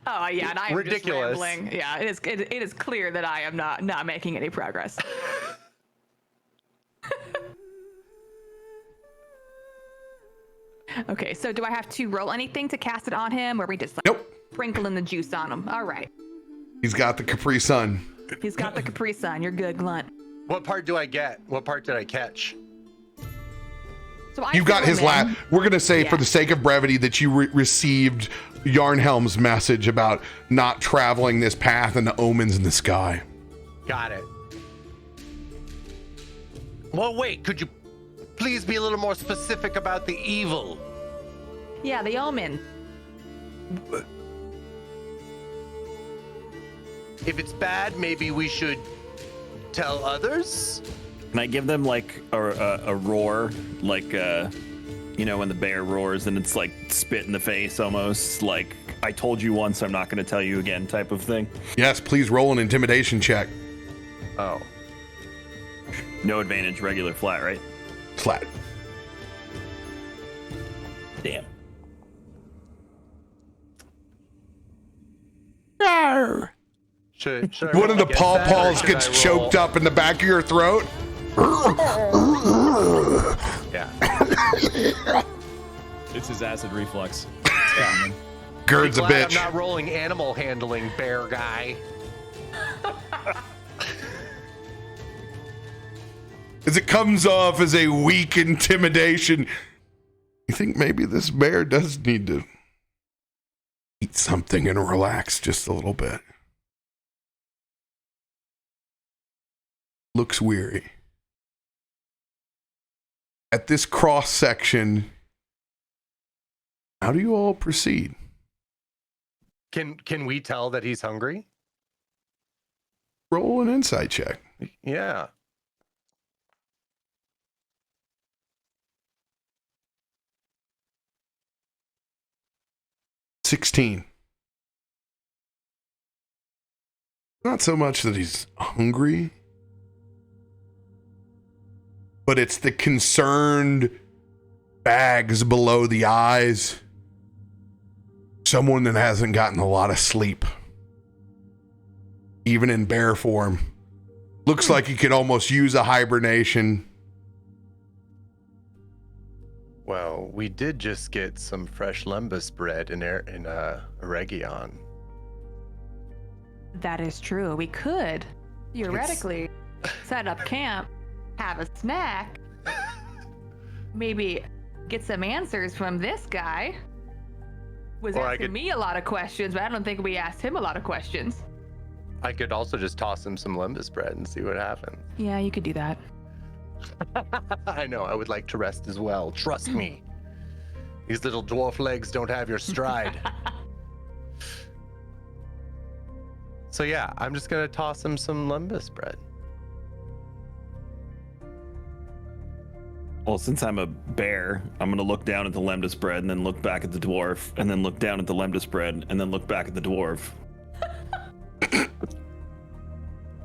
D: Oh yeah, and I am
B: Ridiculous.
D: just rambling. Yeah, it is clear that I am not making any progress. Okay, so do I have to roll anything to cast it on him, or are we just like
A: Nope.
D: sprinkling the juice on him? All right,
A: He's got the Capri Sun.
D: he's got the Capri Sun. You're good, Glunt.
B: What part do I get? What part did I catch?
D: So I
A: You got
D: fill
A: his
D: him in.
A: last. We're gonna say, for
D: Yeah.
A: the sake of brevity, that you received Yarnhelm's message about not traveling this path and the omens in the sky.
B: Got it. Well, wait, could you please be a little more specific about the evil?
D: Yeah, the omen.
B: If it's bad, maybe we should tell others?
H: Can I give them like a roar, like you know when the bear roars and it's like spit in the face almost, like I told you once, I'm not going to tell you again type of thing?
A: Yes, please roll an intimidation check.
B: Oh.
H: No advantage, regular flat, right?
A: Flat.
H: Damn.
B: Should I
A: One
B: roll
A: of the
B: against that, or
A: pawpaws
B: should
A: gets
B: I
A: choked
B: roll-
A: up in the back of your throat.
B: Yeah.
C: It's his acid reflux.
A: Gerd's a
B: Glad
A: bitch.
B: I'm not rolling animal handling, bear guy.
A: As it comes off as a weak intimidation, you think maybe this bear does need to eat something and relax just a little bit. Looks weary. At this cross section, how do you all proceed?
B: Can we tell that he's hungry?
A: roll an insight check.
B: Yeah.
A: $16. Not so much that he's hungry, but it's the concerned bags below the eyes. Someone that hasn't gotten a lot of sleep, even in bear form. Looks like he could almost use a hibernation.
B: Well, we did just get some fresh lembas bread in Region.
D: That is true. We could theoretically set up camp, have a snack, maybe get some answers from this guy. Was asking me a lot of questions, but I don't think we asked him a lot of questions.
B: I could also just toss him some lembas bread and see what happens.
D: Yeah, you could do that.
B: I know, I would like to rest as well. Trust me. These little dwarf legs don't have your stride. So yeah, I'm just gonna toss him some lembas bread.
H: Well, since I'm a bear, I'm gonna look down at the lembas bread and then look back at the dwarf, and then look down at the lembas bread and then look back at the dwarf.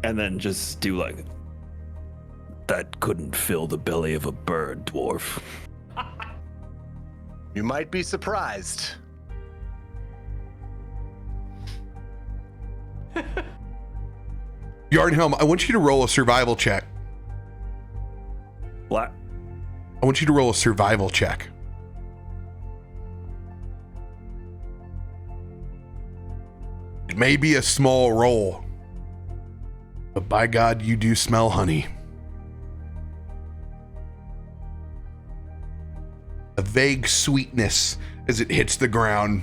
H: And then just do like,
E: That couldn't fill the belly of a bird, dwarf.
B: You might be surprised.
A: Yarnhelm, I want you to roll a survival check.
H: what?
A: I want you to roll a survival check. It may be a small roll, but by God, you do smell honey. A vague sweetness as it hits the ground.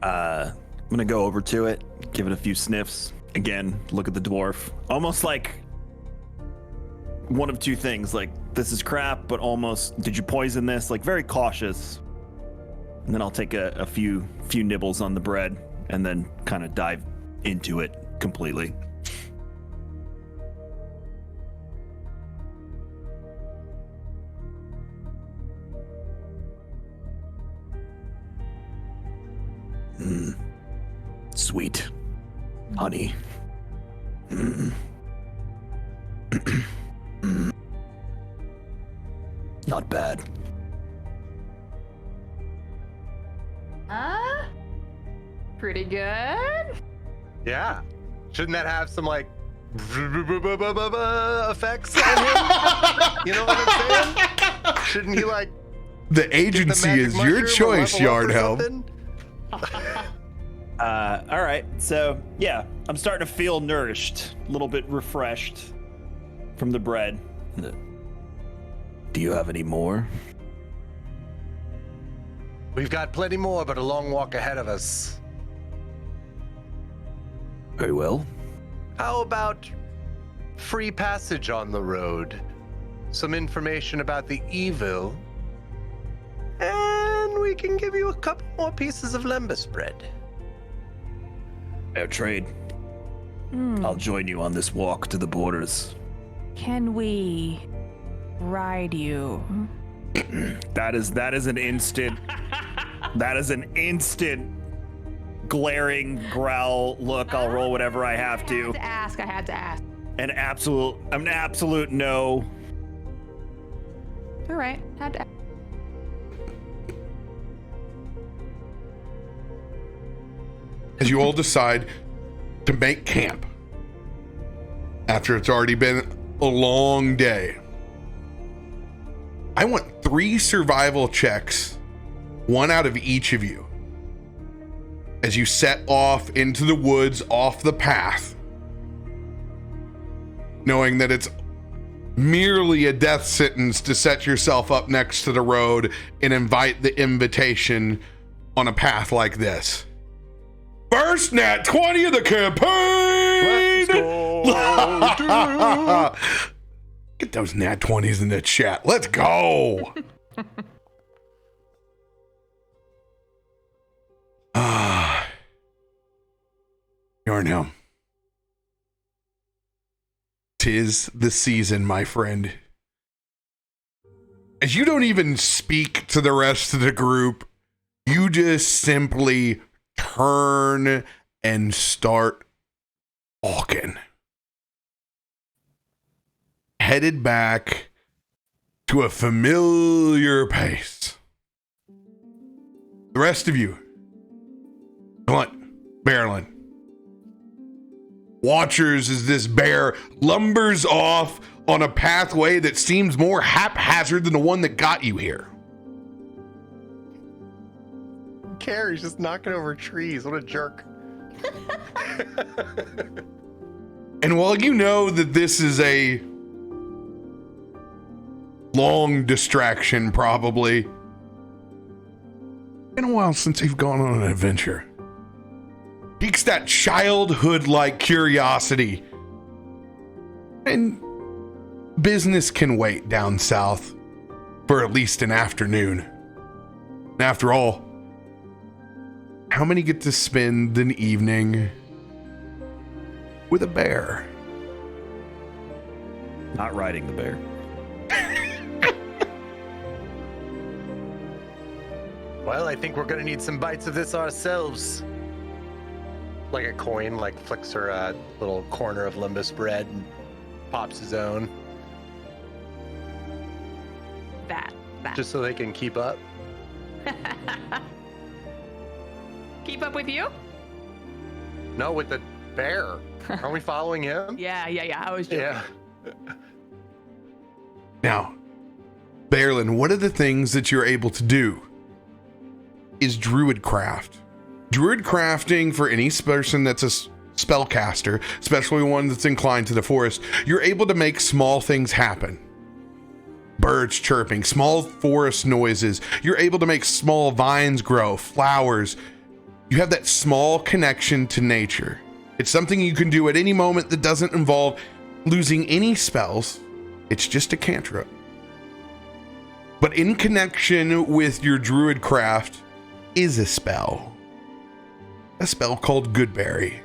H: I'm gonna go over to it, give it a few sniffs. Again, look at the dwarf. Almost like one of two things. Like, this is crap, but almost, did you poison this? Like, very cautious. And then I'll take a few nibbles on the bread and then kind of dive into it completely.
E: Sweet. Honey. Not bad.
D: Pretty good.
B: Yeah. Shouldn't that have some like effects on him? You know what I'm saying? Shouldn't he like
A: The agency is your choice, Yardhelm.
H: All right, so yeah, I'm starting to feel nourished, a little bit refreshed from the bread.
E: Do you have any more?
B: We've got plenty more, but a long walk ahead of us.
E: Very well.
B: How about free passage on the road? Some information about the evil, and we can give you a couple more pieces of lembas bread.
E: Fair trade. I'll join you on this walk to the borders.
D: Can we ride you?
H: That is an instant. That is an instant glaring growl look. I'll roll whatever I have to.
D: I had to ask.
H: An absolute no.
D: All right, had to ask.
A: As you all decide to make camp after it's already been a long day, I want 3 survival checks, one out of each of you, as you set off into the woods off the path, knowing that it's merely a death sentence to set yourself up next to the road and invite the invitation on a path like this. First nat 20 of the campaign!
B: Let's go,
A: Get those nat 20s in the chat. Let's go! Yarnhelm. 'Tis the season, my friend. As you don't even speak to the rest of the group, you just simply turn and start walking. Headed back to a familiar pace. The rest of you, Blunt, Barrelin, watchers as this bear lumbers off on a pathway that seems more haphazard than the one that got you here.
B: Carrie's just knocking over trees. What a jerk.
A: And while you know that this is a long distraction, probably, been a while since you've gone on an adventure. Piques that childhood-like curiosity. And business can wait down south for at least an afternoon. And after all, how many get to spend an evening with a bear?
H: Not riding the bear.
B: Well, I think we're gonna need some bites of this ourselves. Like a coin, like flicks her a little corner of Limbus bread and pops his own.
D: That.
B: Just so they can keep up.
D: Keep up with you?
B: No, with the bear. Are we following him?
D: Yeah. I was joking.
B: Yeah.
A: Now, Barrelin, one of the things that you're able to do is druid craft. Druid crafting, for any person that's a spellcaster, especially one that's inclined to the forest, you're able to make small things happen. Birds chirping, small forest noises. You're able to make small vines grow, flowers. You have that small connection to nature. It's something you can do at any moment that doesn't involve losing any spells. It's just a cantrip. But in connection with your druid craft is a spell called Goodberry.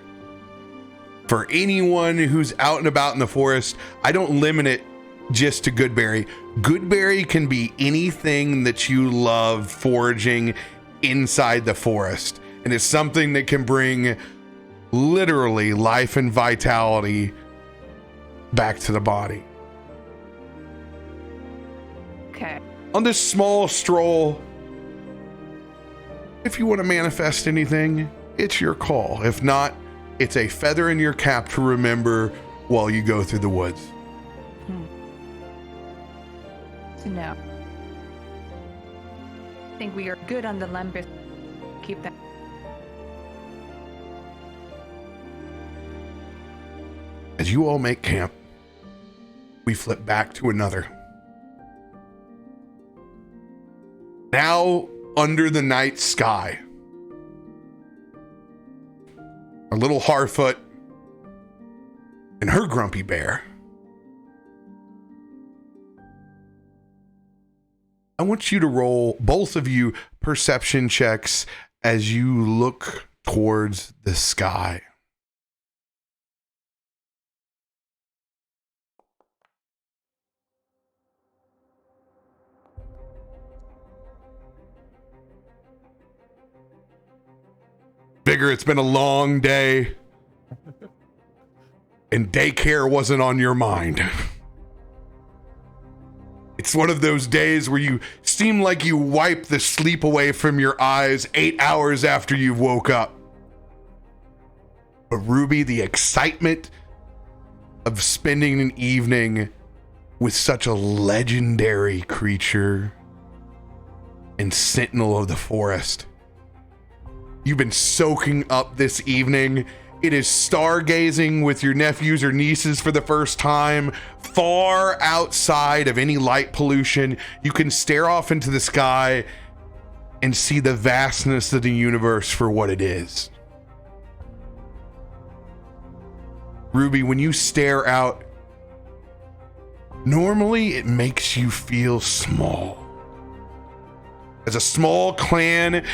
A: For anyone who's out and about in the forest, I don't limit it just to Goodberry. Goodberry can be anything that you love foraging inside the forest. And it's something that can bring literally life and vitality back to the body.
D: Okay.
A: On this small stroll, if you want to manifest anything, it's your call. If not, it's a feather in your cap to remember while you go through the woods.
D: To know. I think we are good on the Lembus. Keep that.
A: As you all make camp, we flip back to another. Now under the night sky, our little Harfoot and her grumpy bear. I want you to roll, both of you, perception checks as you look towards the sky. Vigor, it's been a long day, and daycare wasn't on your mind. It's one of those days where you seem like you wipe the sleep away from your eyes 8 hours after you woke up. But Ruby, the excitement of spending an evening with such a legendary creature and sentinel of the forest. You've been soaking up this evening. It is stargazing with your nephews or nieces for the first time, far outside of any light pollution. You can stare off into the sky and see the vastness of the universe for what it is. Ruby, when you stare out, normally it makes you feel small. As a small clan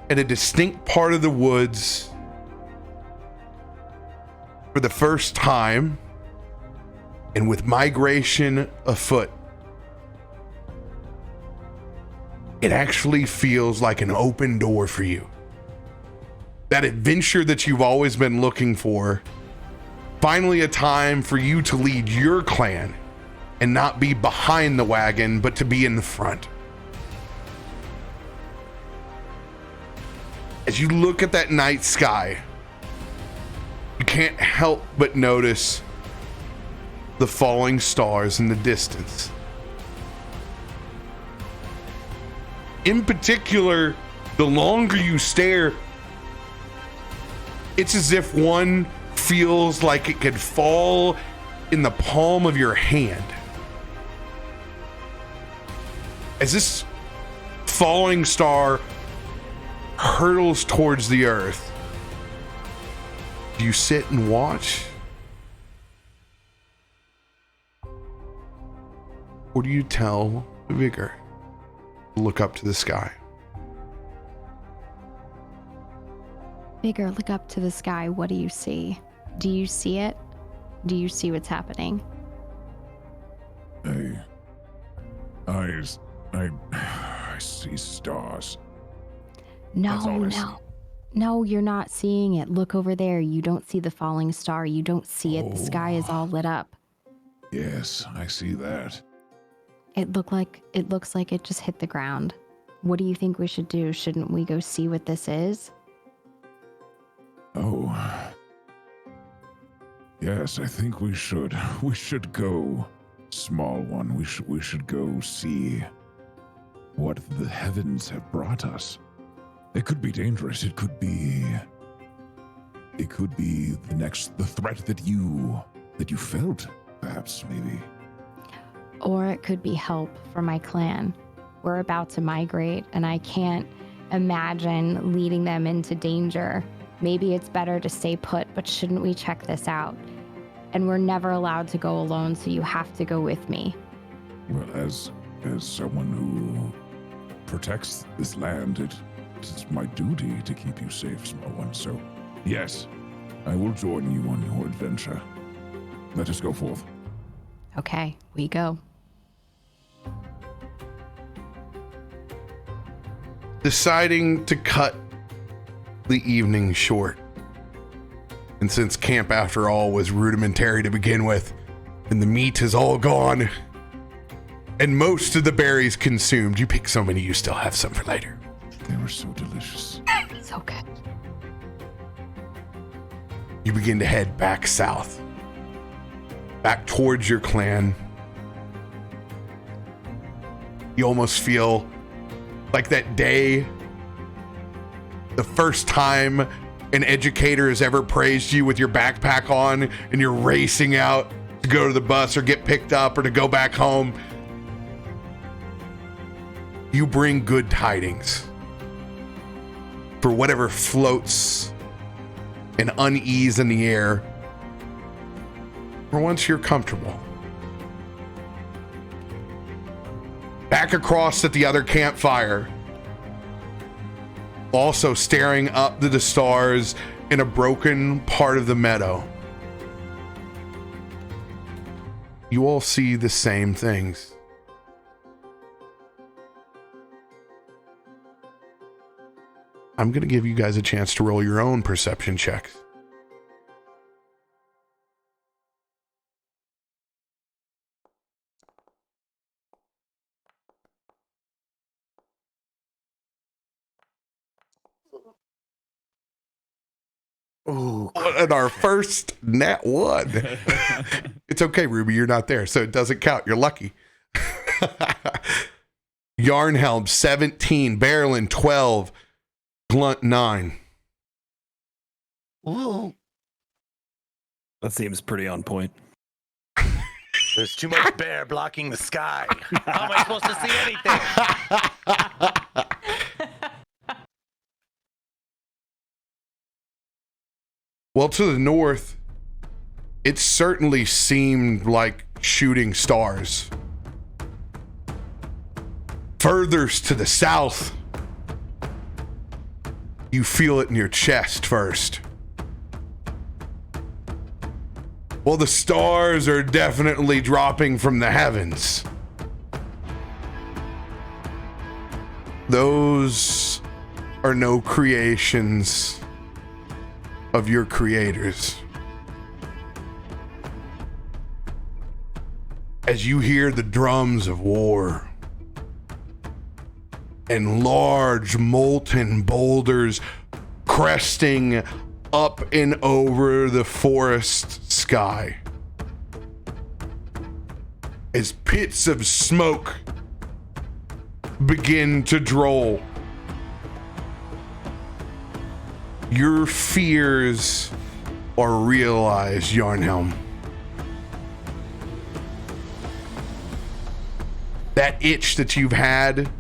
A: in a distinct part of the woods for the first time, and with migration afoot, it actually feels like an open door for you. That adventure that you've always been looking for, finally a time for you to lead your clan and not be behind the wagon, but to be in the front. As you look at that night sky, you can't help but notice the falling stars in the distance. In particular, the longer you stare, it's as if one feels like it could fall in the palm of your hand. As this falling star hurtles towards the earth, do you sit and watch? Or do you tell Vigor to look up to the sky?
F: Vigor, look up to the sky. What do you see? Do you see it? Do you see what's happening?
G: I see stars.
F: No,
G: all I see.
F: No, you're not seeing it. Look over there. You don't see the falling star. You don't see it. The sky is all lit up.
G: Yes, I see that.
F: It looks like it just hit the ground. What do you think we should do? Shouldn't we go see what this is?
G: Oh. Yes, I think we should. We should go, small one. We should go see what the heavens have brought us. It could be dangerous. It could be the threat that you felt, perhaps, maybe.
F: Or it could be help for my clan. We're about to migrate, and I can't imagine leading them into danger. Maybe it's better to stay put, but shouldn't we check this out? And we're never allowed to go alone, so you have to go with me.
G: Well, as someone who protects this land, it's my duty to keep you safe, small one. So, yes, I will join you on your adventure. Let us go forth.
F: Okay, we go.
A: Deciding to cut the evening short. And since camp, after all, was rudimentary to begin with, and the meat is all gone, and most of the berries consumed, you pick so many, you still have some for later.
G: They were so delicious.
F: So good.
A: You begin to head back south, back towards your clan. You almost feel like that day, the first time an educator has ever praised you with your backpack on and you're racing out to go to the bus or get picked up or to go back home. You bring good tidings for whatever floats an unease in the air. For once you're comfortable. Back across at the other campfire, also staring up to the stars in a broken part of the meadow. You all see the same things. I'm going to give you guys a chance to roll your own perception checks.
B: Ooh.
A: And our first nat one. It's okay, Ruby, you're not there, so it doesn't count. You're lucky. Yarnhelm 17, Barrelin 12, Glunt 9.
B: Ooh.
H: That seems pretty on point.
B: There's too much bear blocking the sky. How am I supposed to see anything?
A: Well, to the north, it certainly seemed like shooting stars. Furthest to the south, You feel it in your chest first. Well, the stars are definitely dropping from the heavens. Those are no creations of your creators. As you hear the drums of war and large molten boulders cresting up and over the forest sky, as pits of smoke begin to droll, your fears are realized, Yarnhelm. That itch that you've had,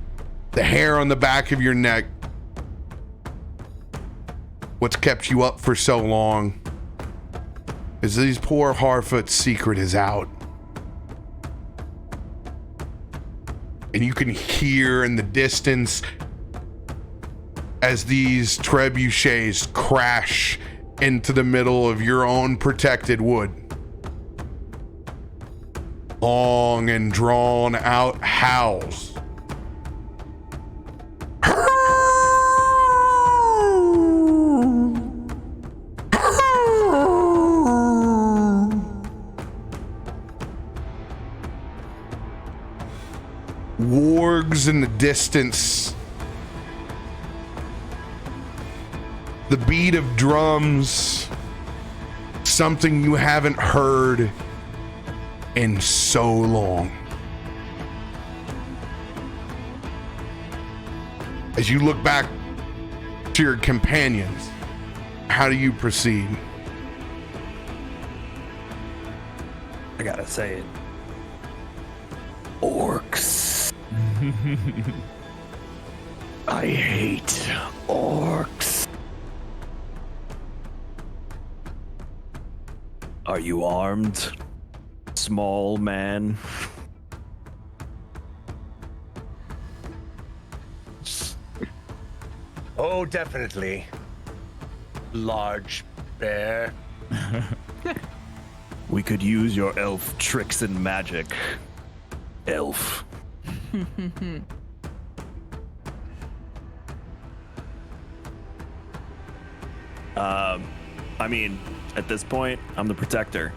A: the hair on the back of your neck, what's kept you up for so long, is these poor Harfoot's secret is out. And you can hear in the distance as these trebuchets crash into the middle of your own protected wood. Long and drawn out howls. Wargs in the distance. The beat of drums. Something you haven't heard in so long. As you look back to your companions, how do you proceed?
E: I gotta say it. Orcs. I hate orcs. Are you armed, small man?
B: Oh, definitely. Large bear.
H: We could use your elf tricks and magic. Elf. I mean, at this point, I'm the protector.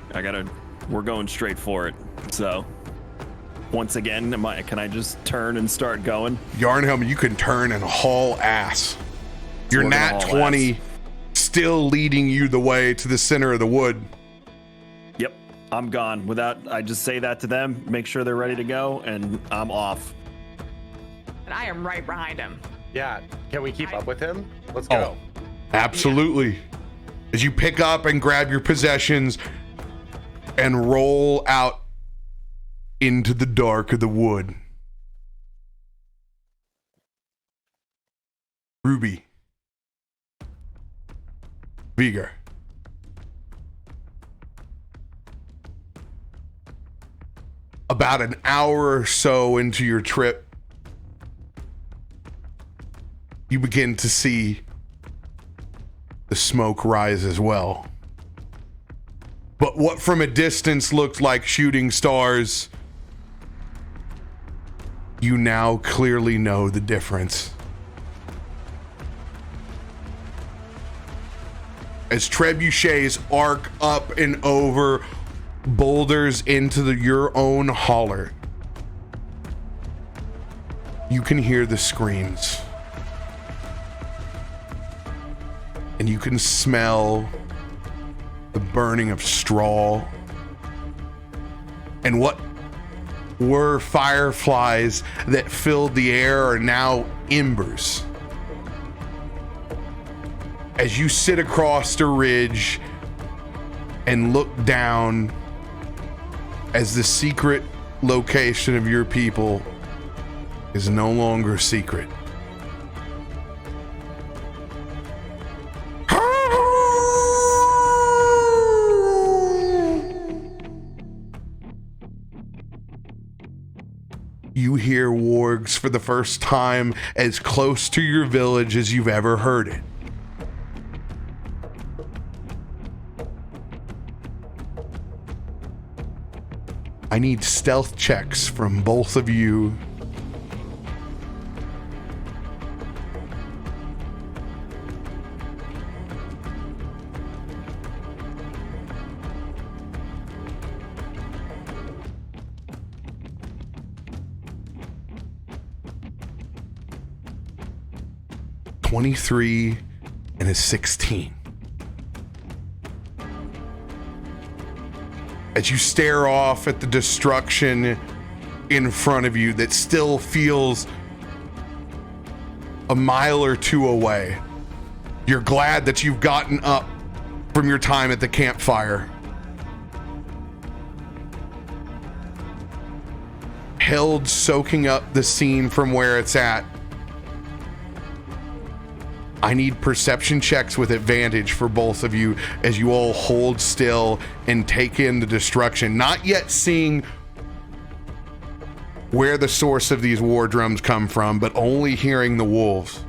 H: We're going straight for it. So, once again, can I just turn and start going?
A: Yarnhelm, you can turn and haul ass. Your
H: We're gonna
A: nat
H: haul
A: 20 still leading you the way to the center of the wood.
H: Yep, I'm gone. I just say that to them, make sure they're ready to go, and I'm off.
D: And I am right behind him.
B: Yeah. Can we keep up with him? Let's go.
A: Absolutely. As you pick up and grab your possessions and roll out into the dark of the wood. Ruby. Vigar. About an hour or so into your trip, you begin to see the smoke rise as well. But what from a distance looked like shooting stars, you now clearly know the difference. As trebuchets arc up and over boulders into your own holler, you can hear the screams. And you can smell the burning of straw. And what were fireflies that filled the air are now embers. As you sit across the ridge and look down as the secret location of your people is no longer secret. You hear wargs for the first time as close to your village as you've ever heard it. I need stealth checks from both of you. (23) and a 16. As you stare off at the destruction in front of you that still feels a mile or two away, you're glad that you've gotten up from your time at the campfire. Held soaking up the scene from where it's at. I need perception checks with advantage for both of you as you all hold still and take in the destruction, not yet seeing where the source of these war drums come from, but only hearing the wolves.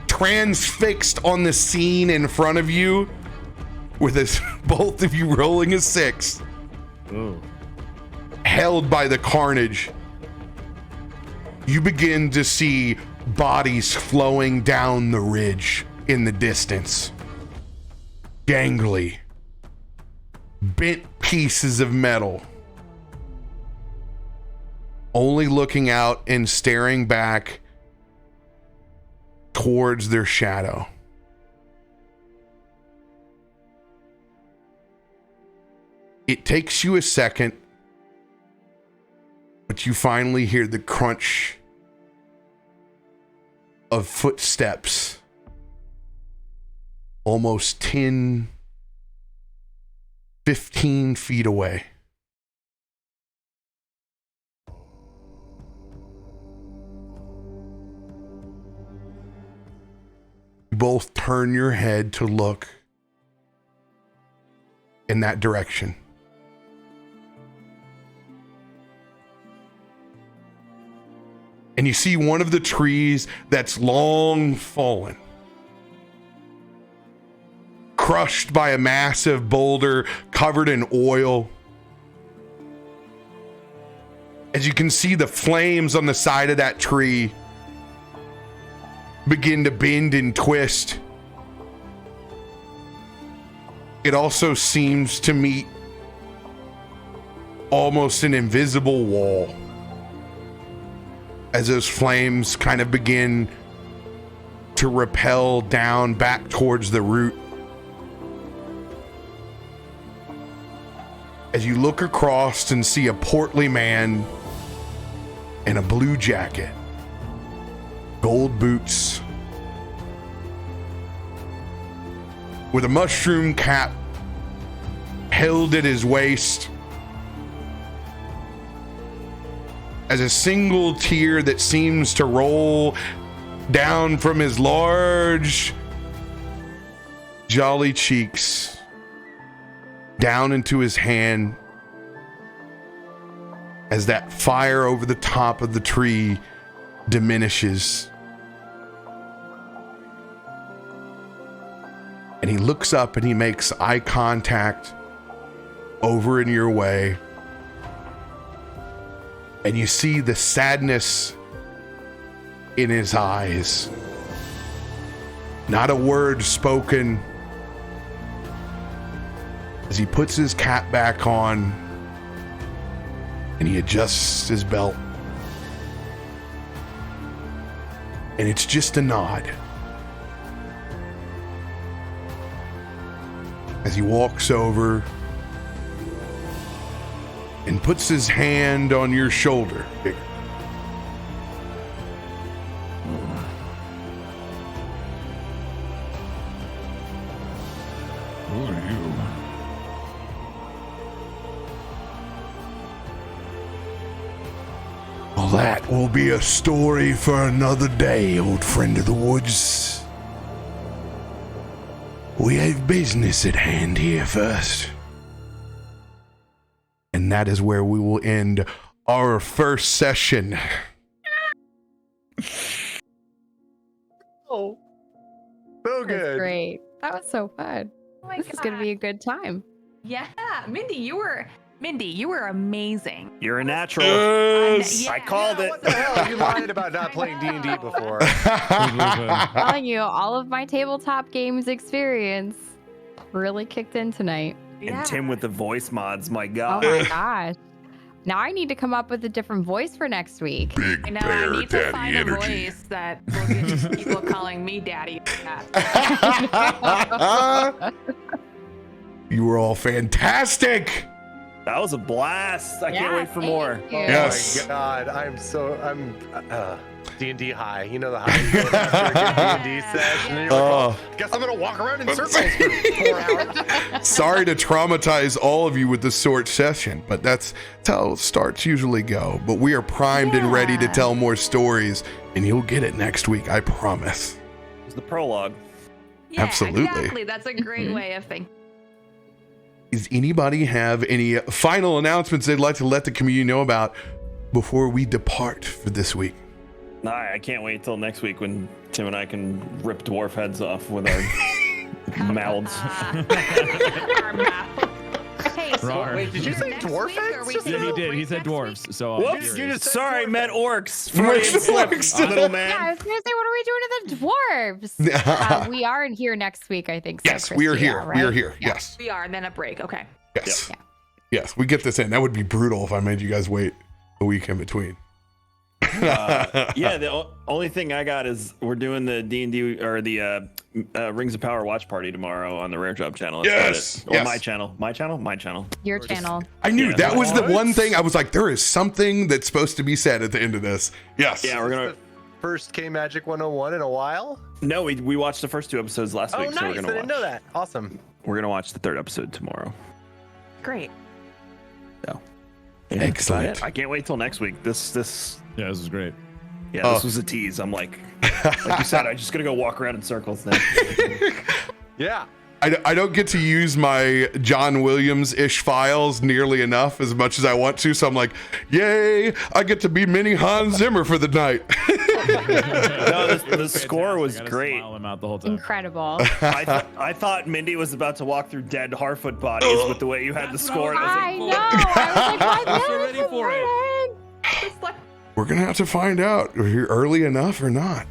A: Transfixed on the scene in front of you, with both of you rolling a 6.
C: Ooh.
A: Held by the carnage, you begin to see bodies flowing down the ridge in the distance. Gangly, bent pieces of metal, only looking out and staring back towards their shadow. It takes you a second, but you finally hear the crunch of footsteps almost 10, 15 feet away. You both turn your head to look in that direction. And you see one of the trees that's long fallen, crushed by a massive boulder covered in oil. As you can see the flames on the side of that tree begin to bend and twist. It also seems to meet almost an invisible wall as those flames kind of begin to rappel down back towards the root. As you look across and see a portly man in a blue jacket, gold boots, with a mushroom cap held at his waist, as a single tear that seems to roll down from his large, jolly cheeks down into his hand as that fire over the top of the tree diminishes. And he looks up and he makes eye contact over in your way. And you see the sadness in his eyes. Not a word spoken as he puts his cap back on and he adjusts his belt. And it's just a nod as he walks over and puts his hand on your shoulder.
G: Who are you?
A: Well, that will be a story for another day, old friend of the woods. We have business at hand here first. And that is where we will end our first session.
B: Oh, so
F: That's
B: good.
F: great. That was so fun.
D: Oh my
F: This is gonna
D: God.
F: be a good time.
D: Yeah, Mindy, you were amazing.
H: You're a natural.
A: Yes.
D: Yeah.
H: I called
B: Yeah,
H: it.
B: what the hell? You lied about not
D: I
B: playing D&D
D: know.
B: before.
F: Telling you, all of my tabletop games experience really kicked in tonight.
D: Yeah.
H: And Tim with the voice mods, my
F: Oh
H: God.
F: my gosh. Now I need to come up with a different voice for next week.
A: Big
D: I know.
A: bear
D: I need to
A: daddy
D: find
A: energy.
D: a voice that will get people calling me daddy. Yeah.
A: You were all fantastic.
H: That was a blast. I can't
F: Yeah,
H: wait for more.
F: thank you.
A: Yes.
B: Oh my God, I'm D&D high. You know the high you get after a good D&D session. And you're like, oh, guess I'm gonna walk around in circles for 4 hours.
A: Sorry to traumatize all of you with this short session, but that's how starts usually go. But we are primed and ready to
F: Yeah.
A: tell more stories, and you'll get it next week, I promise.
H: It was the prologue.
D: Yeah,
A: Absolutely.
D: Exactly. That's a great way of thinking.
A: Does anybody have any final announcements they'd like to let the community know about before we depart for this week?
H: Nah, I can't wait till next week when Tim and I can rip dwarf heads off with our mouths.
D: Our mouth.
F: Hey, so
C: Rawr.
B: Wait, did you say
D: Next
B: dwarf
D: week, or
B: heads?
D: we
B: Just
C: Yeah, he
B: now?
C: did. He
D: Wait,
C: said
D: next
C: dwarves.
D: week?
C: So I'm
H: Whoops,
B: You
C: curious.
B: just said
H: sorry,
B: dwarf
H: meant
B: heads.
H: orcs.
A: Orcs
H: Freudian slip,
A: orcs.
H: little
F: yeah, I
H: man.
F: was gonna say, what are we doing to the dwarves? We are in here next week, I think. So,
A: Yes, we are
F: Christy,
A: here.
F: yeah,
A: We are
F: right?
A: here. Yes.
D: We are, and then a break. Okay.
A: Yes.
F: Yeah.
A: Yes, we get this in. That would be brutal if I made you guys wait a week in between.
H: Yeah, the only thing I got is we're doing the D&D or the Rings of Power watch party tomorrow on the Rare Job channel. That's
A: Yes,
H: about it. Or
A: yes.
H: my channel. My channel? My channel.
F: Your channel.
A: I knew
H: Yeah.
A: that was the
B: What?
A: one thing I was like, there is something that's supposed to be said at the end of this. Yes.
H: Yeah, we're gonna.
B: First K Magic 101 in a while.
H: No, we watched the first 2 episodes last
B: Oh,
H: week, so
B: nice!
H: we're
B: I
H: gonna
B: didn't
H: watch.
B: know that. Awesome.
H: We're gonna watch the 3rd episode tomorrow.
D: Great.
H: Yeah,
A: Excellent.
H: that's about it. I can't wait till next week. This
C: Yeah, this is great.
H: yeah, this was a tease. I'm like you said, I'm just gonna go walk around in circles then.
B: Yeah.
A: I don't get to use my John Williams-ish files nearly enough as much as I want to. So I'm like, yay, I get to be mini Hans Zimmer for the night.
H: No, the score was
C: I gotta
H: great.
C: Smile him out the whole time.
F: Incredible.
H: I thought Mindy was about to walk through dead Harfoot bodies with the way you had the score. And I was
F: I
H: like,
F: know. I was like,
C: I'm
F: what
C: so ready for it.
D: Just like,
A: We're going to have to find out if you're early enough or not.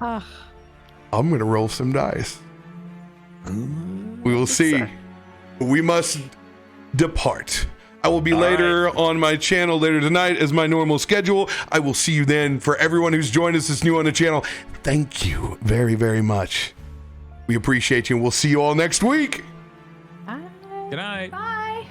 F: Ugh.
A: I'm going to roll some dice. We will see. We must depart. I will be
H: All
A: later on my channel later tonight as my normal schedule. I will see you then. For everyone who's joined us that's new on the channel, thank you very, very much. We appreciate you, and we'll see you all next week.
F: Bye.
C: Good night.
D: bye.